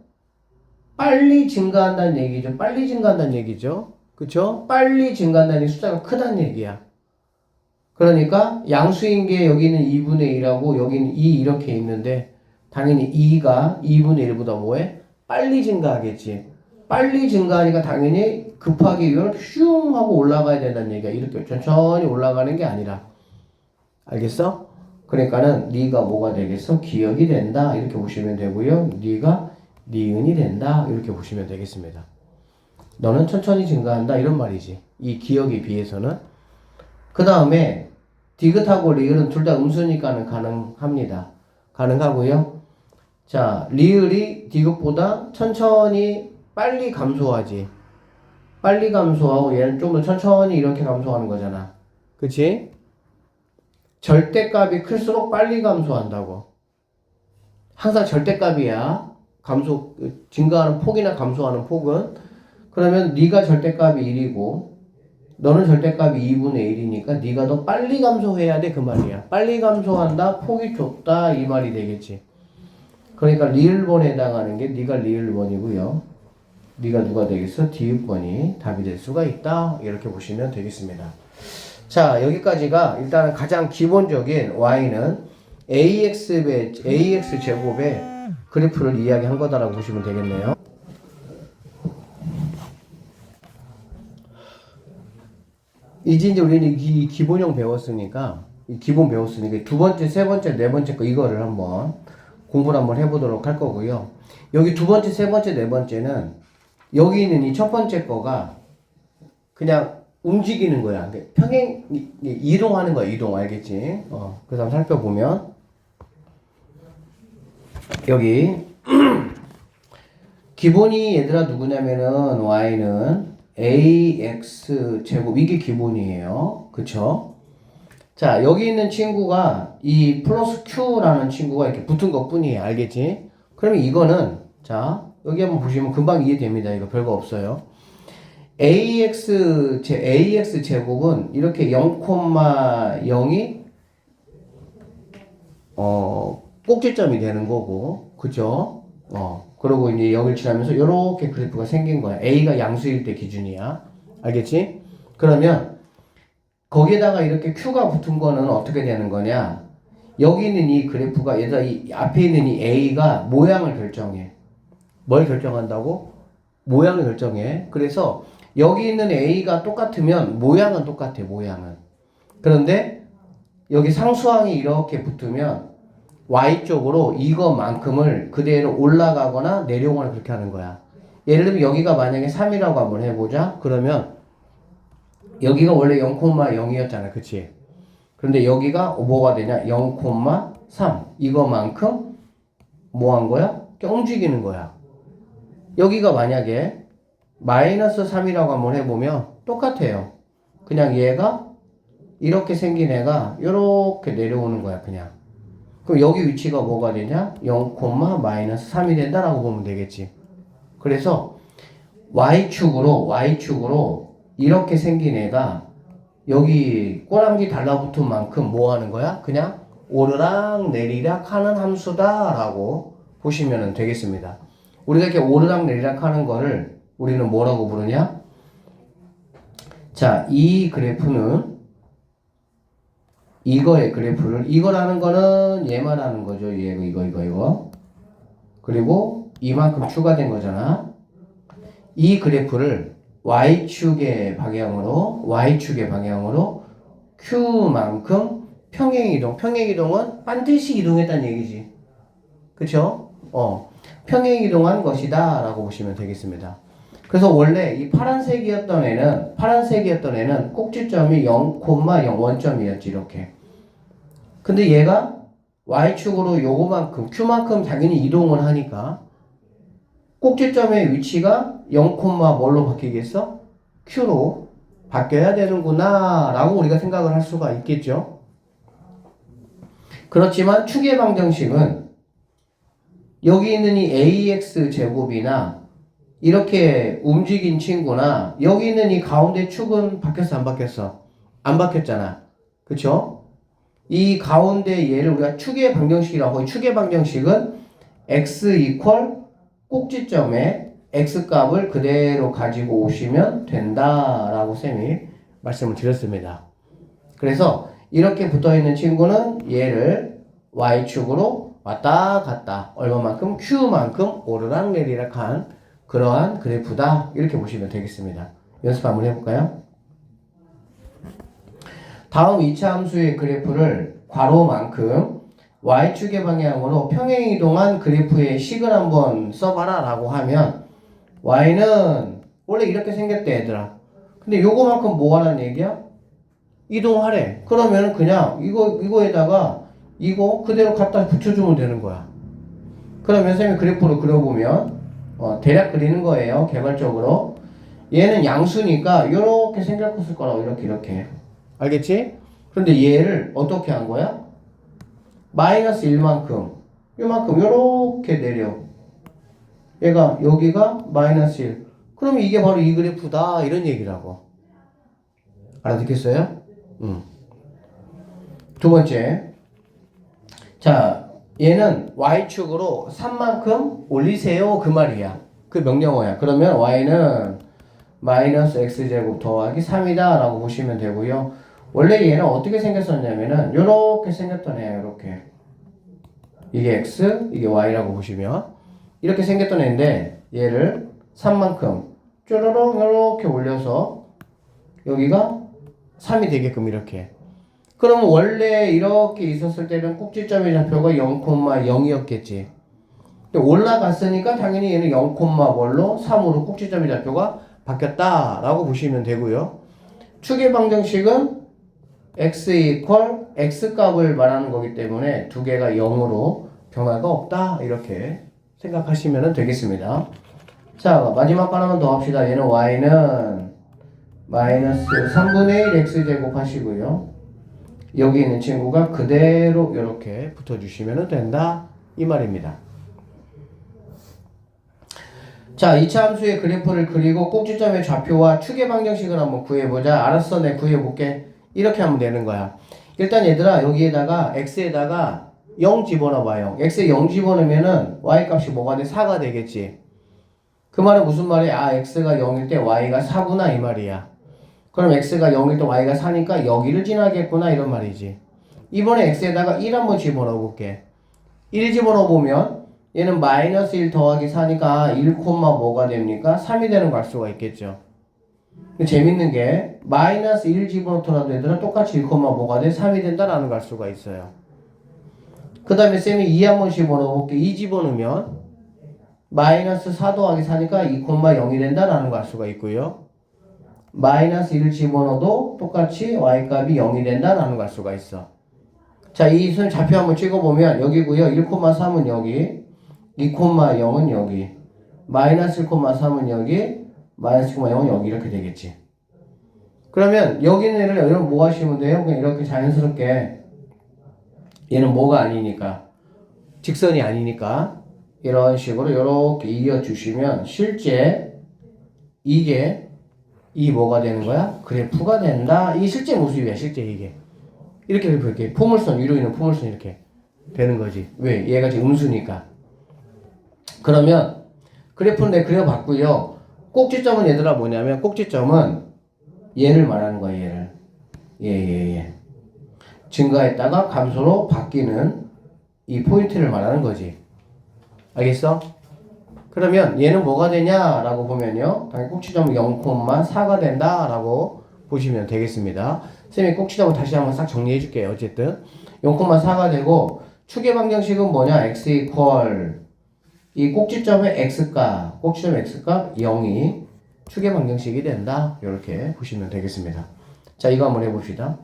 빨리 증가한다는 얘기죠. 빨리 증가한다는 얘기죠. 그쵸? 빨리 증가한다는 숫자가 크다는 얘기야. 그러니까 양수인 게 여기는 2분의 1하고 여기는 2 이렇게 있는데 당연히 2가 2분의 1보다 뭐해? 빨리 증가하겠지. 빨리 증가하니까 당연히 급하게 이걸 슝 하고 올라가야 된다는 얘기야. 이렇게 천천히 올라가는 게 아니라. 알겠어? 그러니까는 네가 뭐가 되겠어? 기역이 된다. 이렇게 보시면 되고요. 네가 니은이 된다. 이렇게 보시면 되겠습니다. 너는 천천히 증가한다. 이런 말이지. 이 기역에 비해서는. 그 다음에 디귿하고 리을은 둘 다 음수니까는 가능합니다. 가능하고요. 자, 리을이 디귿보다 천천히 빨리 감소하지. 빨리 감소하고 얘는 좀 더 천천히 이렇게 감소하는 거잖아. 그치? 절대값이 클수록 빨리 감소한다고. 항상 절대값이야. 증가하는 폭이나 감소하는 폭은. 그러면 네가 절대값이 1이고 너는 절대값이 2분의 1이니까 네가 더 빨리 감소해야 돼 그 말이야. 빨리 감소한다, 폭이 좁다 이 말이 되겠지. 그러니까 리을번에 해당하는 게 네가 리을번이고요. 네가 누가 되겠어? 디귿번이 답이 될 수가 있다. 이렇게 보시면 되겠습니다. 자, 여기까지가 일단 가장 기본적인 y는 ax 제곱의 그래프를 이야기한 거다라고 보시면 되겠네요. 이제 우리는 이 기본형 배웠으니까 두 번째, 세 번째, 네 번째 거 이거를 한번 공부를 한번 해보도록 할 거고요. 여기 두 번째, 세 번째, 네 번째는 여기 있는 이 첫 번째 거가 그냥 움직이는 거야. 평행 이동하는 거야. 이동 알겠지? 그 다음 살펴보면 여기 기본이 얘들아 누구냐면은 y는 ax 제곱 이게 기본이에요. 그쵸? 자, 여기 있는 친구가 이 플러스 q라는 친구가 이렇게 붙은 것 뿐이에요. 알겠지? 그러면 이거는 자, 여기 한번 보시면 금방 이해됩니다. 이거 별거 없어요. ax 제곱은 이렇게 0,0이 꼭지점이 되는 거고, 그죠? 그러고 이제 여기를 지나면서 이렇게 그래프가 생긴 거야. a가 양수일 때 기준이야. 알겠지? 그러면 거기에다가 이렇게 q가 붙은 거는 어떻게 되는 거냐? 여기 있는 이 그래프가 얘들아 이 앞에 있는 이 a가 모양을 결정해. 뭘 결정한다고? 모양을 결정해. 그래서 여기 있는 a가 똑같으면 모양은 똑같아. 모양은. 그런데 여기 상수항이 이렇게 붙으면 y쪽으로 이거만큼을 그대로 올라가거나 내려오거나 그렇게 하는 거야. 예를 들면 여기가 만약에 3이라고 한번 해보자. 그러면 여기가 원래 0,0이었잖아. 그치? 그런데 여기가 뭐가 되냐? 0,3 이거만큼 뭐 한 거야? 움직이는 거야. 여기가 만약에 마이너스 3이라고 한번 해보면 똑같아요. 그냥 얘가 이렇게 생긴 애가 이렇게 내려오는 거야. 그냥. 그럼 여기 위치가 뭐가 되냐? 0, 마이너스 3이 된다라고 보면 되겠지. 그래서 Y축으로 이렇게 생긴 애가 여기 꼬랑지 달라붙은 만큼 뭐 하는 거야? 그냥 오르락 내리락 하는 함수다라고 보시면 되겠습니다. 우리가 이렇게 오르락 내리락 하는 거를 우리는 뭐라고 부르냐? 자, 이 그래프는 이거의 그래프를 이거라는 거는 얘 말하는 거죠. 얘 이거. 그리고 이만큼 추가된 거잖아. 이 그래프를 y축의 방향으로 q만큼 평행이동은 반드시 이동했다는 얘기지. 그쵸? 평행이동한 것이다 라고 보시면 되겠습니다. 그래서 원래 이 파란색이었던 애는 꼭지점이 0,0 원점이었지. 이렇게. 근데 얘가 y축으로 요거만큼 q만큼 당연히 이동을 하니까 꼭지점의 위치가 0, 뭘로 바뀌겠어? q로 바뀌어야 되는구나 라고 우리가 생각을 할 수가 있겠죠. 그렇지만 축의 방정식은 여기 있는 이 ax 제곱이나 이렇게 움직인 친구나 여기 있는 이 가운데 축은 바뀌었어 안 바뀌었어? 안 바뀌었잖아. 그쵸? 이 가운데 얘를 우리가 축의 방정식이라고 하고, 축의 방정식은 x 이퀄 꼭지점에 x 값을 그대로 가지고 오시면 된다라고 쌤이 말씀을 드렸습니다. 그래서 이렇게 붙어있는 친구는 얘를 y축으로 왔다 갔다 얼마만큼? q만큼 오르락내리락한 그러한 그래프다 이렇게 보시면 되겠습니다. 연습 한번 해볼까요? 다음 2차 함수의 그래프를 괄호만큼 y축의 방향으로 평행이동한 그래프의 식을 한번 써봐라 라고 하면 y는 원래 이렇게 생겼대 얘들아. 근데 요거만큼 뭐 하라는 얘기야? 이동하래. 그러면 그냥 이거에다가 이거 그대로 갖다 붙여주면 되는 거야. 그러면 쌤이 그래프를 그려보면 대략 그리는 거예요. 개발적으로. 얘는 양수니까 이렇게 생겼을 거라고 이렇게 알겠지? 그런데 얘를 어떻게 한 거야? 마이너스 1만큼 요만큼 요렇게 내려. 얘가 여기가 마이너스 1. 그러면 이게 바로 이 그래프다 이런 얘기라고. 알아듣겠어요? 두 번째. 자, 얘는 y축으로 3만큼 올리세요 그 말이야. 그 명령어야. 그러면 y는 마이너스 x제곱 더하기 3이다 라고 보시면 되고요. 원래 얘는 어떻게 생겼었냐면은 요렇게 생겼던 애야. 요렇게. 이게 x, 이게 y라고 보시면 이렇게 생겼던 애인데 얘를 3만큼 쪼르륵 요렇게 올려서 여기가 3이 되게끔 이렇게. 그러면 원래 이렇게 있었을 때는 꼭지점의 좌표가 0,0이었겠지. 근데 올라갔으니까 당연히 얘는 0,뭘로 3으로 꼭지점의 좌표가 바뀌었다라고 보시면 되고요. 축의 방정식은 x 이퀄 x 값을 말하는 거기 때문에 두 개가 0으로 변화가 없다 이렇게 생각하시면 되겠습니다. 자, 마지막 거 하나만 더 합시다. 얘는 y는 마이너스 3분의 1 x제곱 하시고요. 여기 있는 친구가 그대로 이렇게 붙어주시면 된다 이 말입니다. 자, 2차 함수의 그래프를 그리고 꼭지점의 좌표와 축의 방정식을 한번 구해보자. 알았어, 내 구해볼게. 이렇게 하면 되는 거야. 일단 얘들아 여기에다가 x에다가 0 집어넣어봐요. x에 0 집어넣으면은 y 값이 뭐가 돼? 4가 되겠지. 그 말은 무슨 말이야? 아, x가 0일 때 y가 4구나 이 말이야. 그럼 x가 0일 때 y가 4니까 여기를 지나겠구나 이런 말이지. 이번에 x에다가 1 한번 집어넣어 볼게. 1 집어넣어 보면 얘는 마이너스 1 더하기 4니까 1, 뭐가 됩니까? 3이 되는 걸 알 수가 있겠죠. 재밌는 게 마이너스 1 집어넣더라도 얘들은 똑같이 1, 뭐가 돼? 3이 된다라는 걸 알 수가 있어요. 그 다음에 쌤이 2 한번 집어넣어 볼게. 2 집어넣으면 마이너스 4 더하기 4니까 2, 0이 된다라는 걸 알 수가 있고요. 마이너스 1을 집어넣어도 똑같이 y값이 0이 된다라는 걸 알 수가 있어. 자, 이 선 좌표 한번 찍어보면 여기고요. 1,3은 여기, 2,0은 여기, 마이너스 1,3은 여기, 마이너스 1,0은 여기 이렇게 되겠지. 그러면 여기 있는 애를 여러분 뭐 하시면 돼요? 그냥 이렇게 자연스럽게 얘는 뭐가 아니니까 직선이 아니니까 이런 식으로 이렇게 이어주시면 실제 이게 이 뭐가 되는 거야? 그래프가 된다. 이 실제 모습이야. 실제 이게 이렇게 이렇게 포물선 위로 있는 포물선 이렇게 되는 거지. 왜? 얘가 지금 음수니까. 그러면 그래프는 내가 그려봤고요. 꼭지점은 얘들아 뭐냐면 꼭지점은 얘를 말하는 거야. 얘를 얘 증가했다가 감소로 바뀌는 이 포인트를 말하는 거지. 알겠어? 그러면 얘는 뭐가 되냐라고 보면요. 당연히 꼭지점은 0,4가 된다라고 보시면 되겠습니다. 쌤이 꼭지점을 다시 한번 싹 정리해 줄게요. 어쨌든 0,4가 되고 축의 방정식은 뭐냐? x 이퀄 이 꼭지점의 x값, 꼭지점의 x값 0이 축의 방정식이 된다. 이렇게 보시면 되겠습니다. 자, 이거 한번 해봅시다.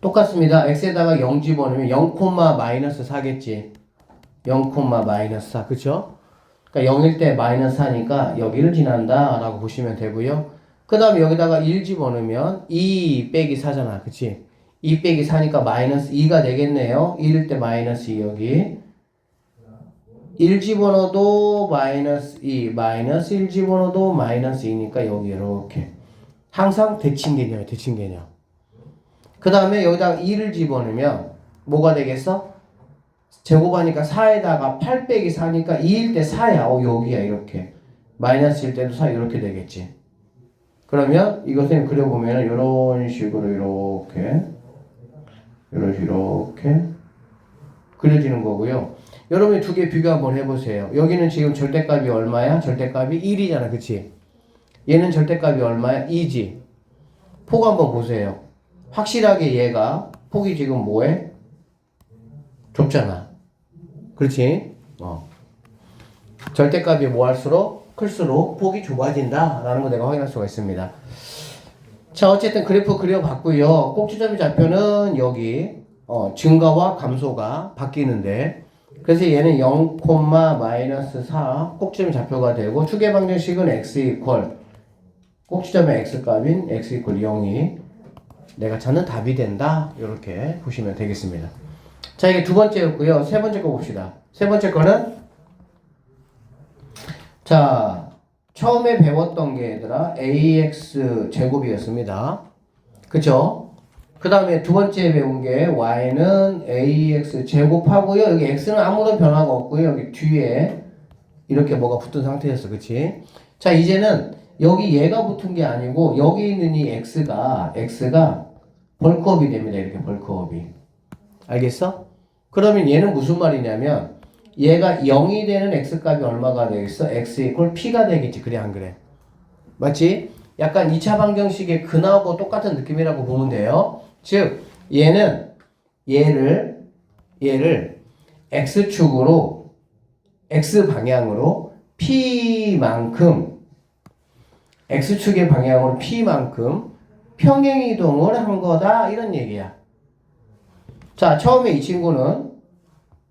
똑같습니다. x에다가 0 집어넣으면 0, 마이너스 4겠지. 0, 마이너스 4. 그쵸? 그러니까 0일 때 마이너스 4니까 여기를 지난다 라고 보시면 되고요. 그 다음에 여기다가 1 집어넣으면 2 빼기 4잖아. 그치? 2 빼기 4니까 마이너스 2가 되겠네요. 1일 때 마이너스 2 여기. 1 집어넣어도 마이너스 2, 마이너스 1 집어넣어도 마이너스 2니까 여기 이렇게. 항상 대칭 개념이에요. 대칭 개념. 그 다음에 여기다가 2를 집어넣으면 뭐가 되겠어? 제곱하니까 4에다가 8 빼기 4니까 2일 때 4야. 여기야 이렇게. 마이너스일 때도 4 이렇게 되겠지. 그러면 이것을 그려보면 이런 식으로 이렇게 그려지는 거고요. 여러분이 두 개 비교 한번 해보세요. 여기는 지금 절대값이 얼마야? 절대값이 1이잖아. 그치? 얘는 절대값이 얼마야? 2지. 폭 한번 보세요. 확실하게 얘가 폭이 지금 뭐해? 좁잖아. 그렇지? 절대값이 뭐 할수록 클수록 폭이 좁아진다 라는 거 내가 확인할 수가 있습니다. 자, 어쨌든 그래프 그려봤고요. 꼭지점의 좌표는 여기 증가와 감소가 바뀌는데, 그래서 얘는 0, 마이너스 4 꼭지점의 좌표가 되고, 추계 방정식은 x 이퀄 꼭지점의 x값인 x 이퀄 0이 내가 찾는 답이 된다. 이렇게 보시면 되겠습니다. 자, 이게 두 번째였고요. 세 번째 거 봅시다. 세 번째 거는, 자, 처음에 배웠던 게 얘들아 ax 제곱이었습니다. 그쵸? 그 다음에 두 번째 배운 게 y는 ax 제곱하고요. 여기 x는 아무런 변화가 없고요. 여기 뒤에 이렇게 뭐가 붙은 상태였어. 그치? 자, 이제는 여기 얘가 붙은 게 아니고 여기 있는 이 x가 벌크업이 됩니다. 이렇게 벌크업이. 알겠어? 그러면 얘는 무슨 말이냐면 얘가 0이 되는 x값이 얼마가 되겠어? x 이퀄 p가 되겠지. 그래 안 그래? 맞지? 약간 2차 방정식의 근하고 똑같은 느낌이라고 보면 돼요. 즉 얘를 x축으로 x 방향으로 p만큼 x축의 방향으로 p만큼 평행이동을 한 거다 이런 얘기야. 자, 처음에 이 친구는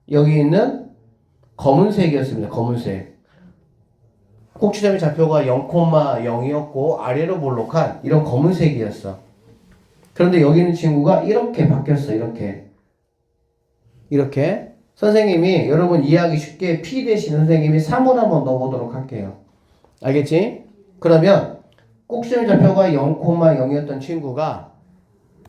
여기 있는 검은색이었습니다. 검은색. 꼭지점의 좌표가 0,0이었고 아래로 볼록한 이런 검은색이었어. 그런데 여기 있는 친구가 이렇게 바뀌었어. 이렇게. 선생님이 여러분 이해하기 쉽게 P 대신 선생님이 3을 한번 넣어보도록 할게요. 알겠지? 그러면 꼭지점의 좌표가 0,0이었던 친구가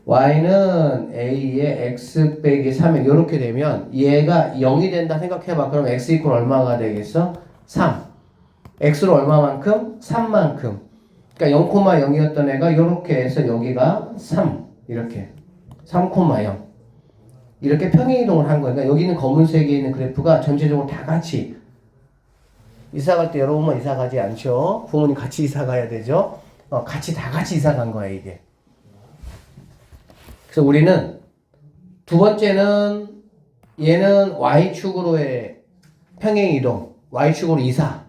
y는 a의 x 빼기 3에 이렇게 되면 얘가 0이 된다 생각해봐. 그럼 x 이퀄 얼마가 되겠어? 3. x로 얼마만큼? 3만큼. 그러니까 0,0이었던 애가 이렇게 해서 여기가 3. 이렇게. 3,0. 이렇게 평행이동을 한 거예요. 그러니까 여기는 검은색에 있는 그래프가 전체적으로 다 같이 이사 갈 때 여러분만 이사 가지 않죠? 부모님 같이 이사 가야 되죠? 다 같이 이사 간 거야, 이게. 그래서 우리는 두 번째는 얘는 y축으로의 평행이동, y축으로 이사.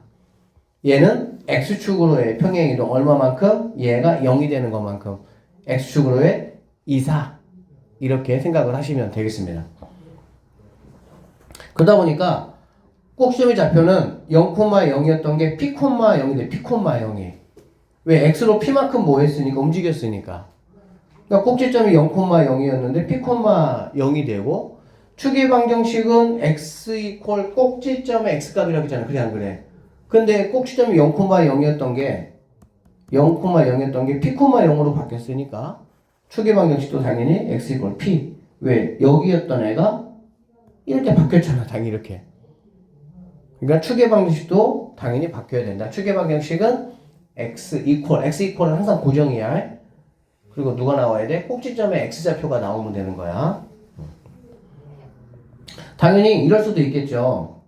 얘는 x축으로의 평행이동 얼마만큼? 얘가 0이 되는 것만큼 x축으로의 이사. 이렇게 생각을 하시면 되겠습니다. 그러다 보니까 꼭지점의 좌표는 0,0이었던 게 p,0이 돼. p,0이. 왜? x로 p만큼 뭐 했으니까? 움직였으니까. 그러니까 꼭지점이 0,0이었는데 p,0이 되고 추계 방정식은 x 이퀄 꼭지점의 x값이라고 했잖아. 그래 안 그래? 근데 꼭지점이 0,0이었던 게 p,0으로 바뀌었으니까 추계 방정식도 당연히 x 이퀄 p. 왜? 여기였던 애가 이렇게 바뀌었잖아. 당연히 이렇게. 그러니까 추계 방정식도 당연히 바뀌어야 된다. 추계 방정식은 x 이퀄은 항상 고정이야. 그리고 누가 나와야 돼? 꼭지점에 x좌표가 나오면 되는 거야. 당연히 이럴 수도 있겠죠.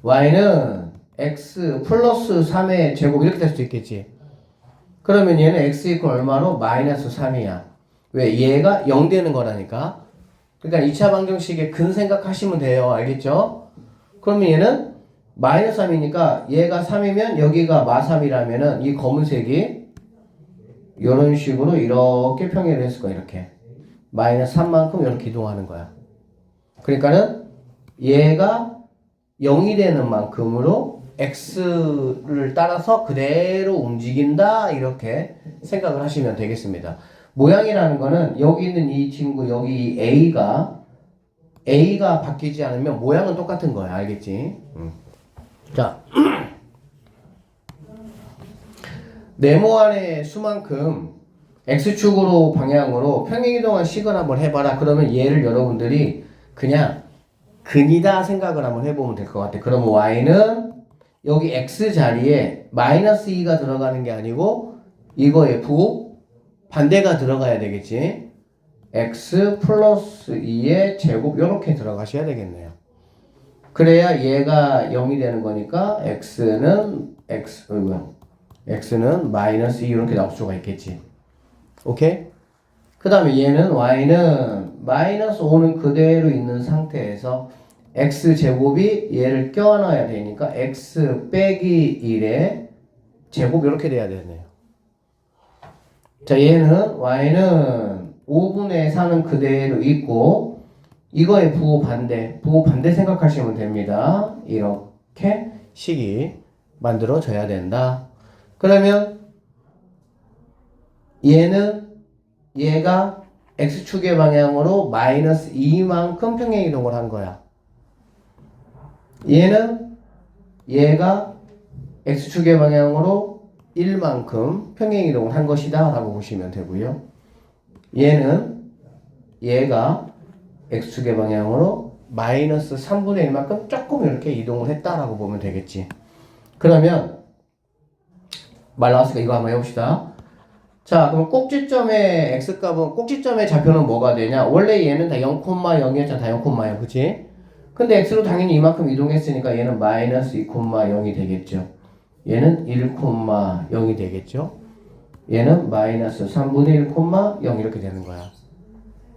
y는 x 플러스 3의 제곱 이렇게 될 수도 있겠지. 그러면 얘는 x 이퀄 얼마로? 마이너스 3이야. 왜? 얘가 0 되는 거라니까. 그러니까 2차 방정식의 근 생각하시면 돼요. 알겠죠? 그러면 얘는 마이너스 3이니까 얘가 3이면 여기가 마3이라면은 이 검은색이 이런 식으로 이렇게 평행을 했을 거야. 이렇게 마이너스 3만큼 이렇게 이동하는 거야. 그러니까는 얘가 0이 되는 만큼으로 x를 따라서 그대로 움직인다 이렇게 생각을 하시면 되겠습니다. 모양이라는 거는 여기 있는 이 친구 여기 A가 바뀌지 않으면 모양은 똑같은 거야. 알겠지? 자, 네모 안의 수만큼 X축으로 방향으로 평행이동한 식을 한번 해봐라. 그러면 얘를 여러분들이 그냥 근이다 생각을 한번 해보면 될 것 같아. 그러면 Y는 여기 X 자리에 마이너스 2가 들어가는 게 아니고 이거에 부 반대가 들어가야 되겠지. X 플러스 2의 제곱 이렇게 들어가셔야 되겠네요. 그래야 얘가 0이 되는 거니까 X는 마이너스 2 이렇게 나올 수가 있겠지. 오케이? 그 다음에 얘는 Y는 마이너스 5는 그대로 있는 상태에서 X제곱이 얘를 껴안아야 되니까 X 빼기 1의 제곱 이렇게 돼야 되네요. 자, Y는 5분의 4는 그대로 있고 이거의 부호 반대 생각하시면 됩니다. 이렇게 식이 만들어져야 된다. 그러면 얘가 X축의 방향으로 마이너스 2만큼 평행이동을 한 거야. 얘가 X축의 방향으로 1만큼 평행이동을 한 것이다 라고 보시면 되고요. 얘가 X축의 방향으로 마이너스 3분의 1만큼 조금 이렇게 이동을 했다라고 보면 되겠지. 그러면 말 나왔으니까 이거 한번 해봅시다. 자, 그럼 꼭지점의 X값은 꼭지점의 좌표는 뭐가 되냐? 원래 얘는 다 0,0이었잖아. 다 0,0, 그치? 근데 X로 당연히 이만큼 이동했으니까 얘는 마이너스 2,0이 되겠죠. 얘는 1,0이 되겠죠. 얘는 마이너스 3분의 1,0 이렇게 되는 거야.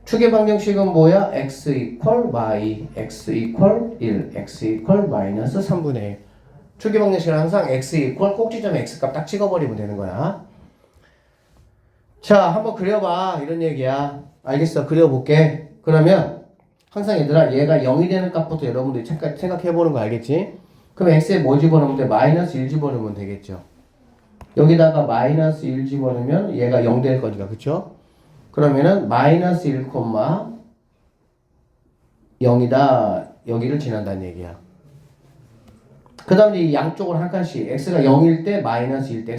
축의 방정식은 뭐야? x 이퀄 y, x 이퀄 1, x 이퀄 마이너스 3분의 1. 축의 방정식은 항상 x 이퀄 꼭지점에 x값 딱 찍어버리면 되는 거야. 자, 한번 그려봐. 이런 얘기야. 알겠어. 그려볼게. 그러면 항상 얘들아 얘가 0이 되는 값부터 여러분들이 잠깐 생각해보는 거 알겠지? 그럼 x에 뭐 집어넣으면 돼? 마이너스 1 집어넣으면 되겠죠. 여기다가 마이너스 1 집어넣으면 얘가 0 될 거니까, 그쵸? 그러면은 마이너스 1,0이다 여기를 지난다는 얘기야. 그 다음에 이 양쪽을 한 칸씩 x가 0일 때 마이너스 1 때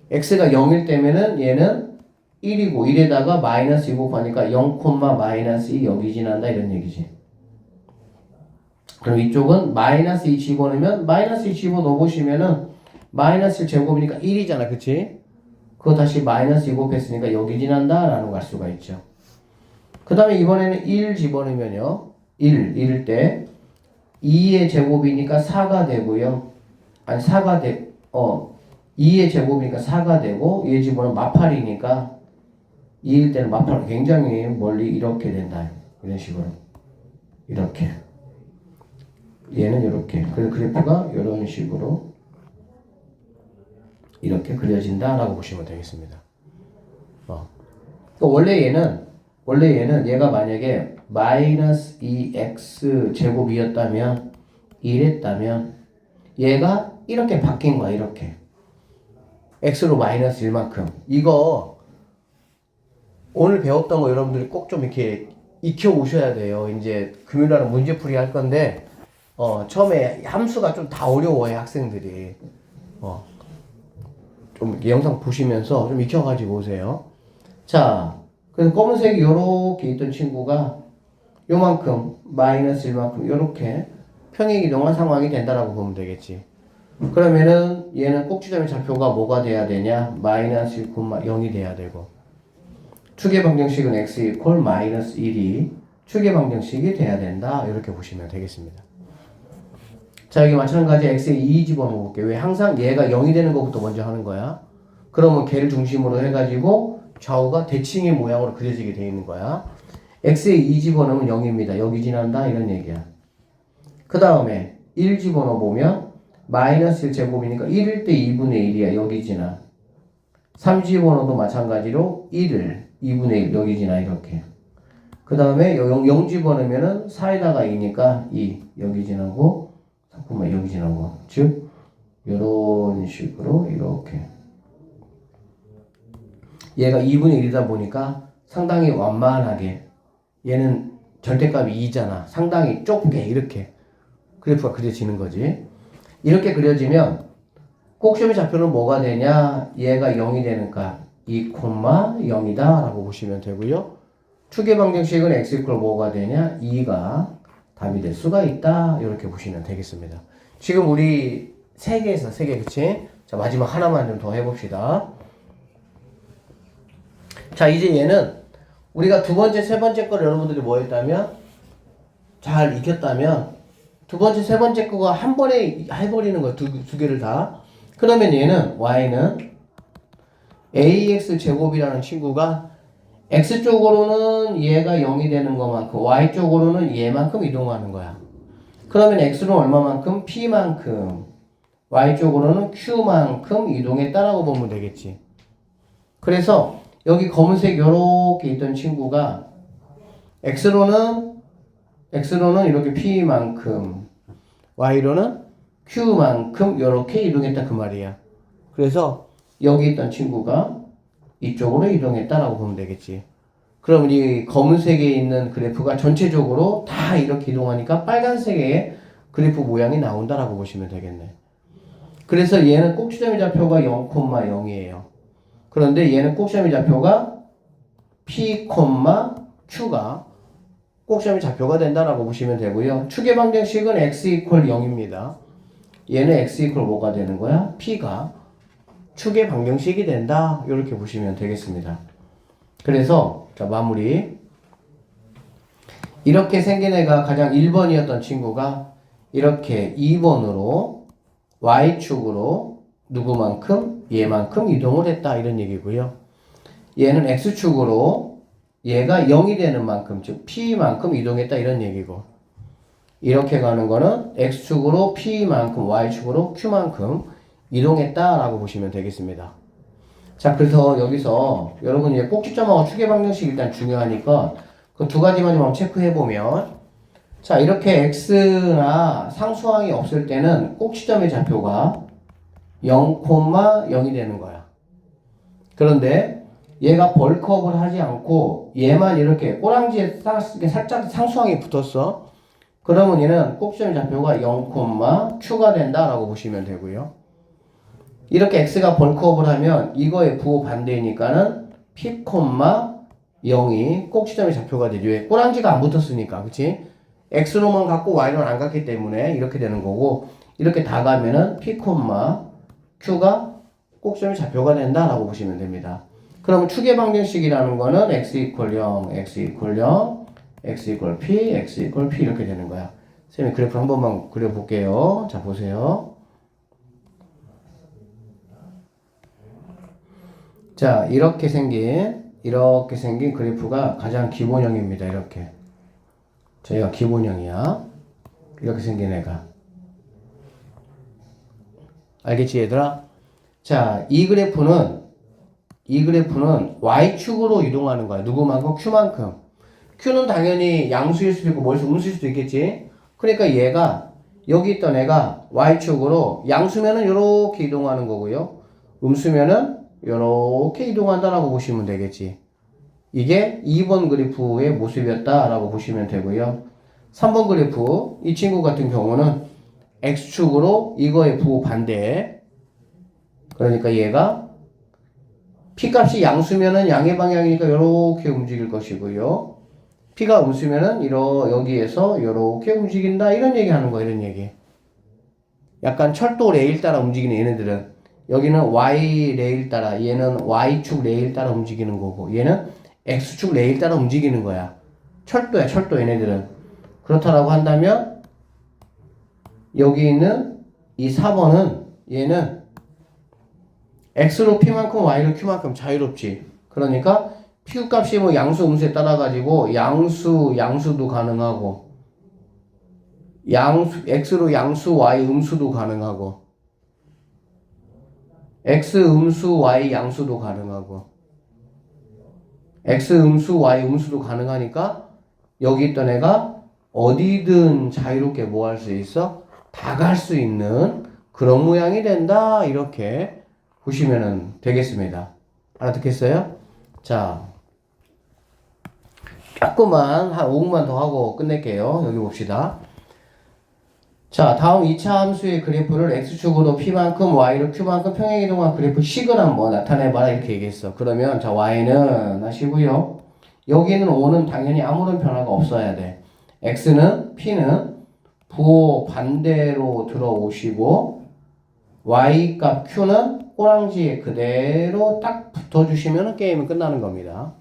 x가 0일 때면은 얘는 1이고 1에다가 마이너스 2 곱하니까 0, 마이너스 2 여기 지난다 이런 얘기지. 그럼 이쪽은 마이너스 2 집어넣으면 마이너스 2 집어넣어보시면은 마이너스 1 제곱이니까 1이잖아, 그치? 그거 다시 마이너스 2 곱했으니까 여기 지난다 라는 걸 알 수가 있죠. 그 다음에 이번에는 1 집어넣으면요 1일 때 2의 제곱이니까 4가 되고요. 아니 2의 제곱이니까 4가 되고 얘 집어넣으면 마팔이니까 2일 때는 마팔 굉장히 멀리 이렇게 된다. 이런 식으로 이렇게 얘는 이렇게 그래서 그래프가 이런 식으로 이렇게 그려진다 라고 보시면 되겠습니다. 원래 얘는 얘가 만약에 마이너스 2x 제곱이었다면 이랬다면 얘가 이렇게 바뀐 거야. 이렇게 x로 마이너스 1만큼. 이거 오늘 배웠던 거 여러분들이 꼭 좀 이렇게 익혀 오셔야 돼요. 이제 금요일날 문제풀이 할 건데 처음에 함수가 좀 다 어려워해 학생들이. 좀 이렇게 영상 보시면서 좀 익혀가지고 오세요. 자, 그래서 검은색이 요렇게 있던 친구가 요만큼 마이너스 1만큼 요렇게 평행이동한 상황이 된다라고 보면 되겠지. 그러면은 얘는 꼭지점의 좌표가 뭐가 돼야 되냐? 마이너스 1,0이 돼야 되고 축의 방정식은 x 이퀄 마이너스 1이 축의 방정식이 돼야 된다. 이렇게 보시면 되겠습니다. 자, 여기 마찬가지 x에 2 집어넣어 볼게요. 왜? 항상 얘가 0이 되는 것부터 먼저 하는 거야. 그러면 걔를 중심으로 해가지고 좌우가 대칭의 모양으로 그려지게 되어 있는 거야. x에 2 집어넣으면 0입니다. 여기 지난다 이런 얘기야. 그 다음에 1 집어넣어 보면 마이너스 1 제곱이니까 1일 때 2분의 1이야. 여기 지나. 3 집어넣어도 마찬가지로 1을 2분의 1 여기 지나 이렇게. 그 다음에 0 집어넣으면은 4에다가 2니까 2 여기 지나고 여기 지나고 즉 요런 식으로 이렇게 얘가 2분의 1이다 보니까 상당히 완만하게 얘는 절대값이 2잖아. 상당히 좁게 이렇게 그래프가 그려지는 거지. 이렇게 그려지면 꼭 시험의 좌표는 뭐가 되냐? 얘가 0이 되는 값 2,0이다 라고 보시면 되고요. 추계 방정식은 x 이퀄 뭐가 되냐? 2가 답이 될 수가 있다. 이렇게 보시면 되겠습니다. 지금 우리 3개에서 3개 그치? 자, 마지막 하나만 좀 더 해봅시다. 자, 이제 얘는 우리가 두 번째, 세 번째 거를 여러분들이 뭐 했다면 잘 익혔다면 두 번째, 세 번째 거가 한 번에 해버리는 거야. 두 개를 다. 그러면 얘는 y는 ax 제곱이라는 친구가 x쪽으로는 얘가 0이 되는 것만큼 y쪽으로는 얘만큼 이동하는 거야. 그러면 x는 얼마만큼? p만큼 y쪽으로는 q만큼 이동했다라고 보면 되겠지. 그래서 여기 검은색 요렇게 있던 친구가 x로는 이렇게 p만큼 y로는 q만큼 요렇게 이동했다 그 말이야. 그래서 여기 있던 친구가 이쪽으로 이동했다라고 보면 되겠지. 그럼 이 검은색에 있는 그래프가 전체적으로 다 이렇게 이동하니까 빨간색의 그래프 모양이 나온다라고 보시면 되겠네. 그래서 얘는 꼭지점의 좌표가 0,0이에요. 그런데 얘는 꼭지점의 좌표가 p, q가 꼭지점의 좌표가 된다라고 보시면 되고요. 추계 방정식은 x 이퀄 0입니다. 얘는 x 이퀄 뭐가 되는 거야? p가 추계 방정식이 된다. 이렇게 보시면 되겠습니다. 그래서 자, 마무리. 이렇게 생긴 애가 가장 1번이었던 친구가 이렇게 2번으로 y축으로 누구만큼? 얘만큼 이동을 했다. 이런 얘기고요. 얘는 x축으로 얘가 0이 되는 만큼, 즉 p만큼 이동했다. 이런 얘기고. 이렇게 가는 거는 x축으로 p만큼, y축으로 q만큼 이동했다라고 보시면 되겠습니다. 자, 그래서 여기서 여러분 이제 꼭지점하고 추계 방정식 일단 중요하니까 그 두 가지만 좀 체크해 보면, 자, 이렇게 x나 상수항이 없을 때는 꼭지점의 좌표가 0,0이 되는 거야. 그런데 얘가 벌크업을 하지 않고 얘만 이렇게 꼬랑지에 살짝 상수항이 붙었어. 그러면 얘는 꼭지점의 좌표가 0, q가 된다라고 보시면 되고요. 이렇게 x가 벌크업을 하면 이거의 부호 반대이니까는 p, 0이 꼭지점의 좌표가 되죠. 왜? 꼬랑지가 안 붙었으니까. 그치? x로만 갖고 y로는 안 갔기 때문에 이렇게 되는 거고, 이렇게 다 가면은 p, q가 꼭지점의 좌표가 된다라고 보시면 됩니다. 그러면 추계 방정식이라는 거는 x 이퀄 0, x 이퀄 0, x 이퀄 p, x 이퀄 p 이렇게 되는 거야. 쌤이 그래프 한 번만 그려볼게요. 자, 보세요. 자, 이렇게 생긴 그래프가 가장 기본형입니다. 이렇게. 저희가 기본형이야. 이렇게 생긴 애가. 알겠지, 얘들아? 자, 이 그래프는 y축으로 이동하는 거야. 누구만큼? q만큼. q는 당연히 양수일 수도 있고 음수일 수도 있겠지. 그러니까 얘가 여기 있던 애가 y축으로 양수면은 이렇게 이동하는 거고요. 음수면은 이렇게 이동한다라고 보시면 되겠지. 이게 2번 그래프의 모습이었다라고 보시면 되고요. 3번 그래프 이 친구 같은 경우는 x축으로 이거의 부호 반대. 그러니까 얘가 p값이 양수면은 양의 방향이니까 이렇게 움직일 것이고요. p가 음수면은 여기에서 이렇게 움직인다. 이런 얘기 하는 거야. 이런 얘기. 약간 철도 레일 따라 움직이는 얘네들은 여기는 y 레일 따라, 얘는 y축 레일 따라 움직이는 거고, 얘는 x축 레일 따라 움직이는 거야. 철도야, 철도 얘네들은. 그렇다라고 한다면 여기 있는 이 4번은 얘는 x로 p만큼 y로 q만큼 자유롭지. 그러니까 p 값이 뭐 양수 음수에 따라 가지고 양수도 가능하고, x로 양수 y 음수도 가능하고, x 음수 y 양수도 가능하고, x 음수 y 음수도 가능하니까 여기 있던 애가 어디든 자유롭게 뭐 할 수 있어? 다 갈 수 있는 그런 모양이 된다. 이렇게 보시면 되겠습니다. 알아듣겠어요? 자, 조금만 한 5분만 더 하고 끝낼게요. 여기 봅시다. 자, 다음 2차 함수의 그래프를 x축으로 p만큼 y로 q만큼 평행이동한 그래프 식을 한번 나타내봐라 이렇게 얘기했어. 그러면 자 y는 하시고요. 여기는 5는 당연히 아무런 변화가 없어야 돼. x는 p는 부호 반대로 들어오시고 y 값 q는 꼬랑지에 그대로 딱 붙어주시면 게임은 끝나는 겁니다.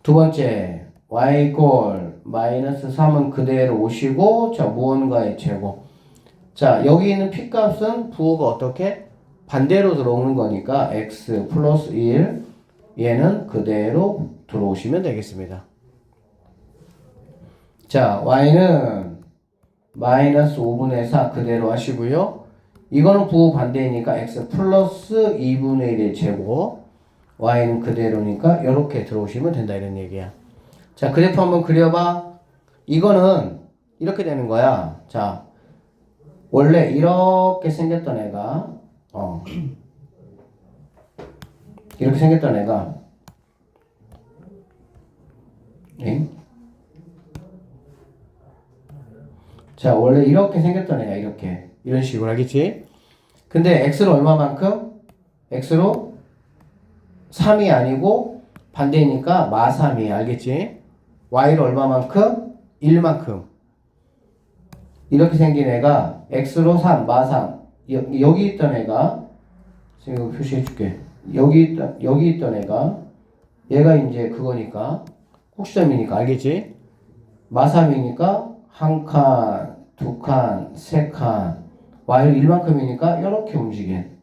두 번째 y 꼴 마이너스 3은 그대로 오시고 자 무언가의 제곱. 자 여기 있는 p 값은 부호가 어떻게 반대로 들어오는 거니까 x 플러스 1 얘는 그대로 들어오시면 되겠습니다. 자 y는 마이너스 5분의 4 그대로 하시고요. 이거는 부호 반대니까 x 플러스 2분의 1의 제곱 y는 그대로니까 이렇게 들어오시면 된다 이런 얘기야. 자 그래프 한번 그려봐. 이거는 이렇게 되는 거야. 자 원래 이렇게 생겼던 애가 이렇게 생겼던 애가 자 원래 이렇게 생겼던 애야. 이렇게 이런 식으로 알겠지? 근데 x로 얼마만큼? x로 3이 아니고 반대니까 마3이 알겠지? y로 얼마만큼? 1만큼. 이렇게 생긴 애가 x로 3, 마3. 여기 있던 애가 지금 표시해 줄게. 여기 있던 애가 얘가 이제 그거니까 꼭지점이니까 알겠지? 마3이니까 한 칸, 두 칸, 세 칸. y로 1만큼이니까 이렇게 움직인.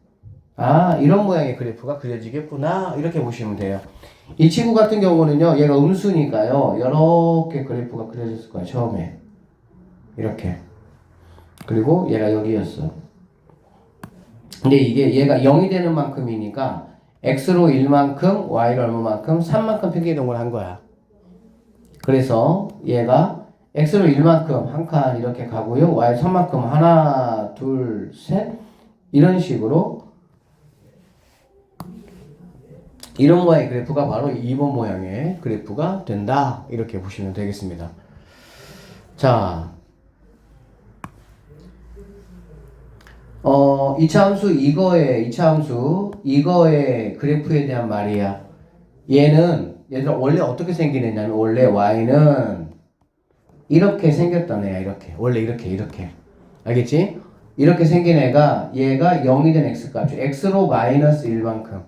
아, 이런 모양의 그래프가 그려지겠구나. 이렇게 보시면 돼요. 이 친구 같은 경우는요, 얘가 음수니까요, 이렇게 그래프가 그려졌을 거예요, 처음에. 이렇게. 그리고 얘가 여기였어. 근데 이게 얘가 0이 되는 만큼이니까, x로 1만큼, y로 얼마만큼, 3만큼 평행이동을 한 거야. 그래서 얘가 x로 1만큼 한 칸 이렇게 가고요, y 3만큼 하나, 둘, 셋. 이런 식으로 이런 모양의 그래프가 바로 2번 모양의 그래프가 된다. 이렇게 보시면 되겠습니다. 자, 2차 함수 이거의 그래프에 대한 말이야. 얘들아 원래 어떻게 생긴 애냐면 원래 y는 이렇게 생겼던 애야. 이렇게 원래 이렇게 알겠지? 이렇게 생긴 애가 얘가 0이 된 x값이 x로 마이너스 1만큼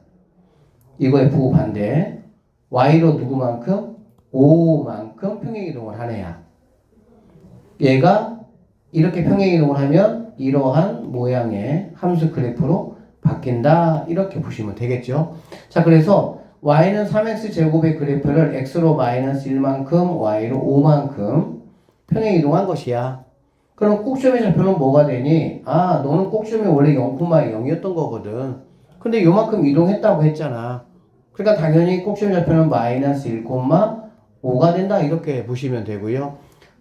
이거의 부호 반대 y로 누구만큼? 5만큼 평행이동을 한 애야. 얘가 이렇게 평행이동을 하면 이러한 모양의 함수 그래프로 바뀐다. 이렇게 보시면 되겠죠. 자 그래서 y는 3x제곱의 그래프를 x로 마이너스 1만큼 y로 5만큼 평행이동한 것이야. 그럼 꼭지점의 좌표는 뭐가 되니? 아 너는 꼭지점이 원래 0,0이었던 거거든. 근데 요만큼 이동했다고 했잖아. 그러니까 당연히 꼭지점 좌표는 마이너스 1,5가 된다. 이렇게 보시면 되고요.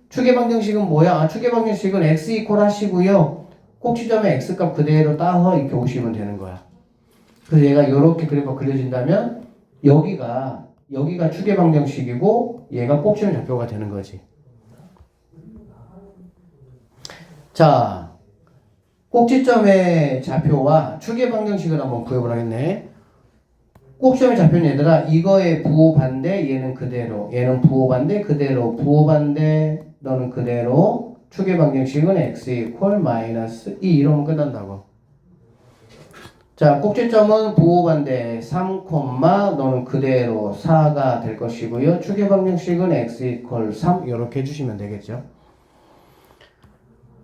추계 방정식은 뭐야? 추계 방정식은 x 이퀄 하시고요. 꼭지점의 x값 그대로 따서 이렇게 오시면 되는 거야. 그래서 얘가 이렇게 그래프가 그려진다면 여기가 추계 방정식이고 얘가 꼭지점 좌표가 되는 거지. 자, 꼭지점의 좌표와 추계 방정식을 한번 구해보라겠네. 꼭지점의 좌표는 얘들아 이거의 부호 반대 얘는 그대로 얘는 부호 반대 그대로 부호 반대 너는 그대로 추계 방정식은 x 이퀄 마이너스 2 이러면 끝난다고. 자 꼭지점은 부호 반대 3, 너는 그대로 4가 될 것이고요. 추계 방정식은 x 이퀄 3 이렇게 해주시면 되겠죠.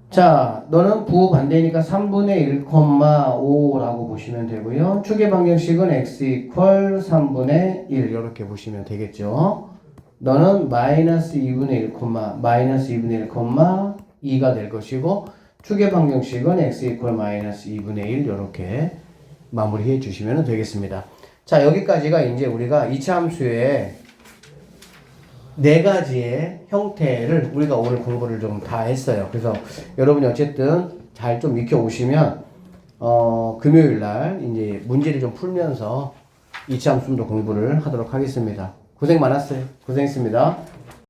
자, 너는 부호 반대니까 3분의 1,5라고 보시면 되고요. 추계 방정식은 x 이퀄 3분의 1 이렇게 보시면 되겠죠. 너는 마이너스 2분의 1, 마이너스 2분의 1,2가 될 것이고 추계 방정식은 x 이퀄 마이너스 2분의 1 이렇게 마무리해 주시면 되겠습니다. 자, 여기까지가 이제 우리가 2차 함수의 네 가지의 형태를 우리가 오늘 공부를 좀 다 했어요. 그래서 여러분이 어쨌든 잘 좀 익혀 오시면 금요일 날 이제 문제를 좀 풀면서 이차 함수도 공부를 하도록 하겠습니다. 고생 많았어요. 고생했습니다.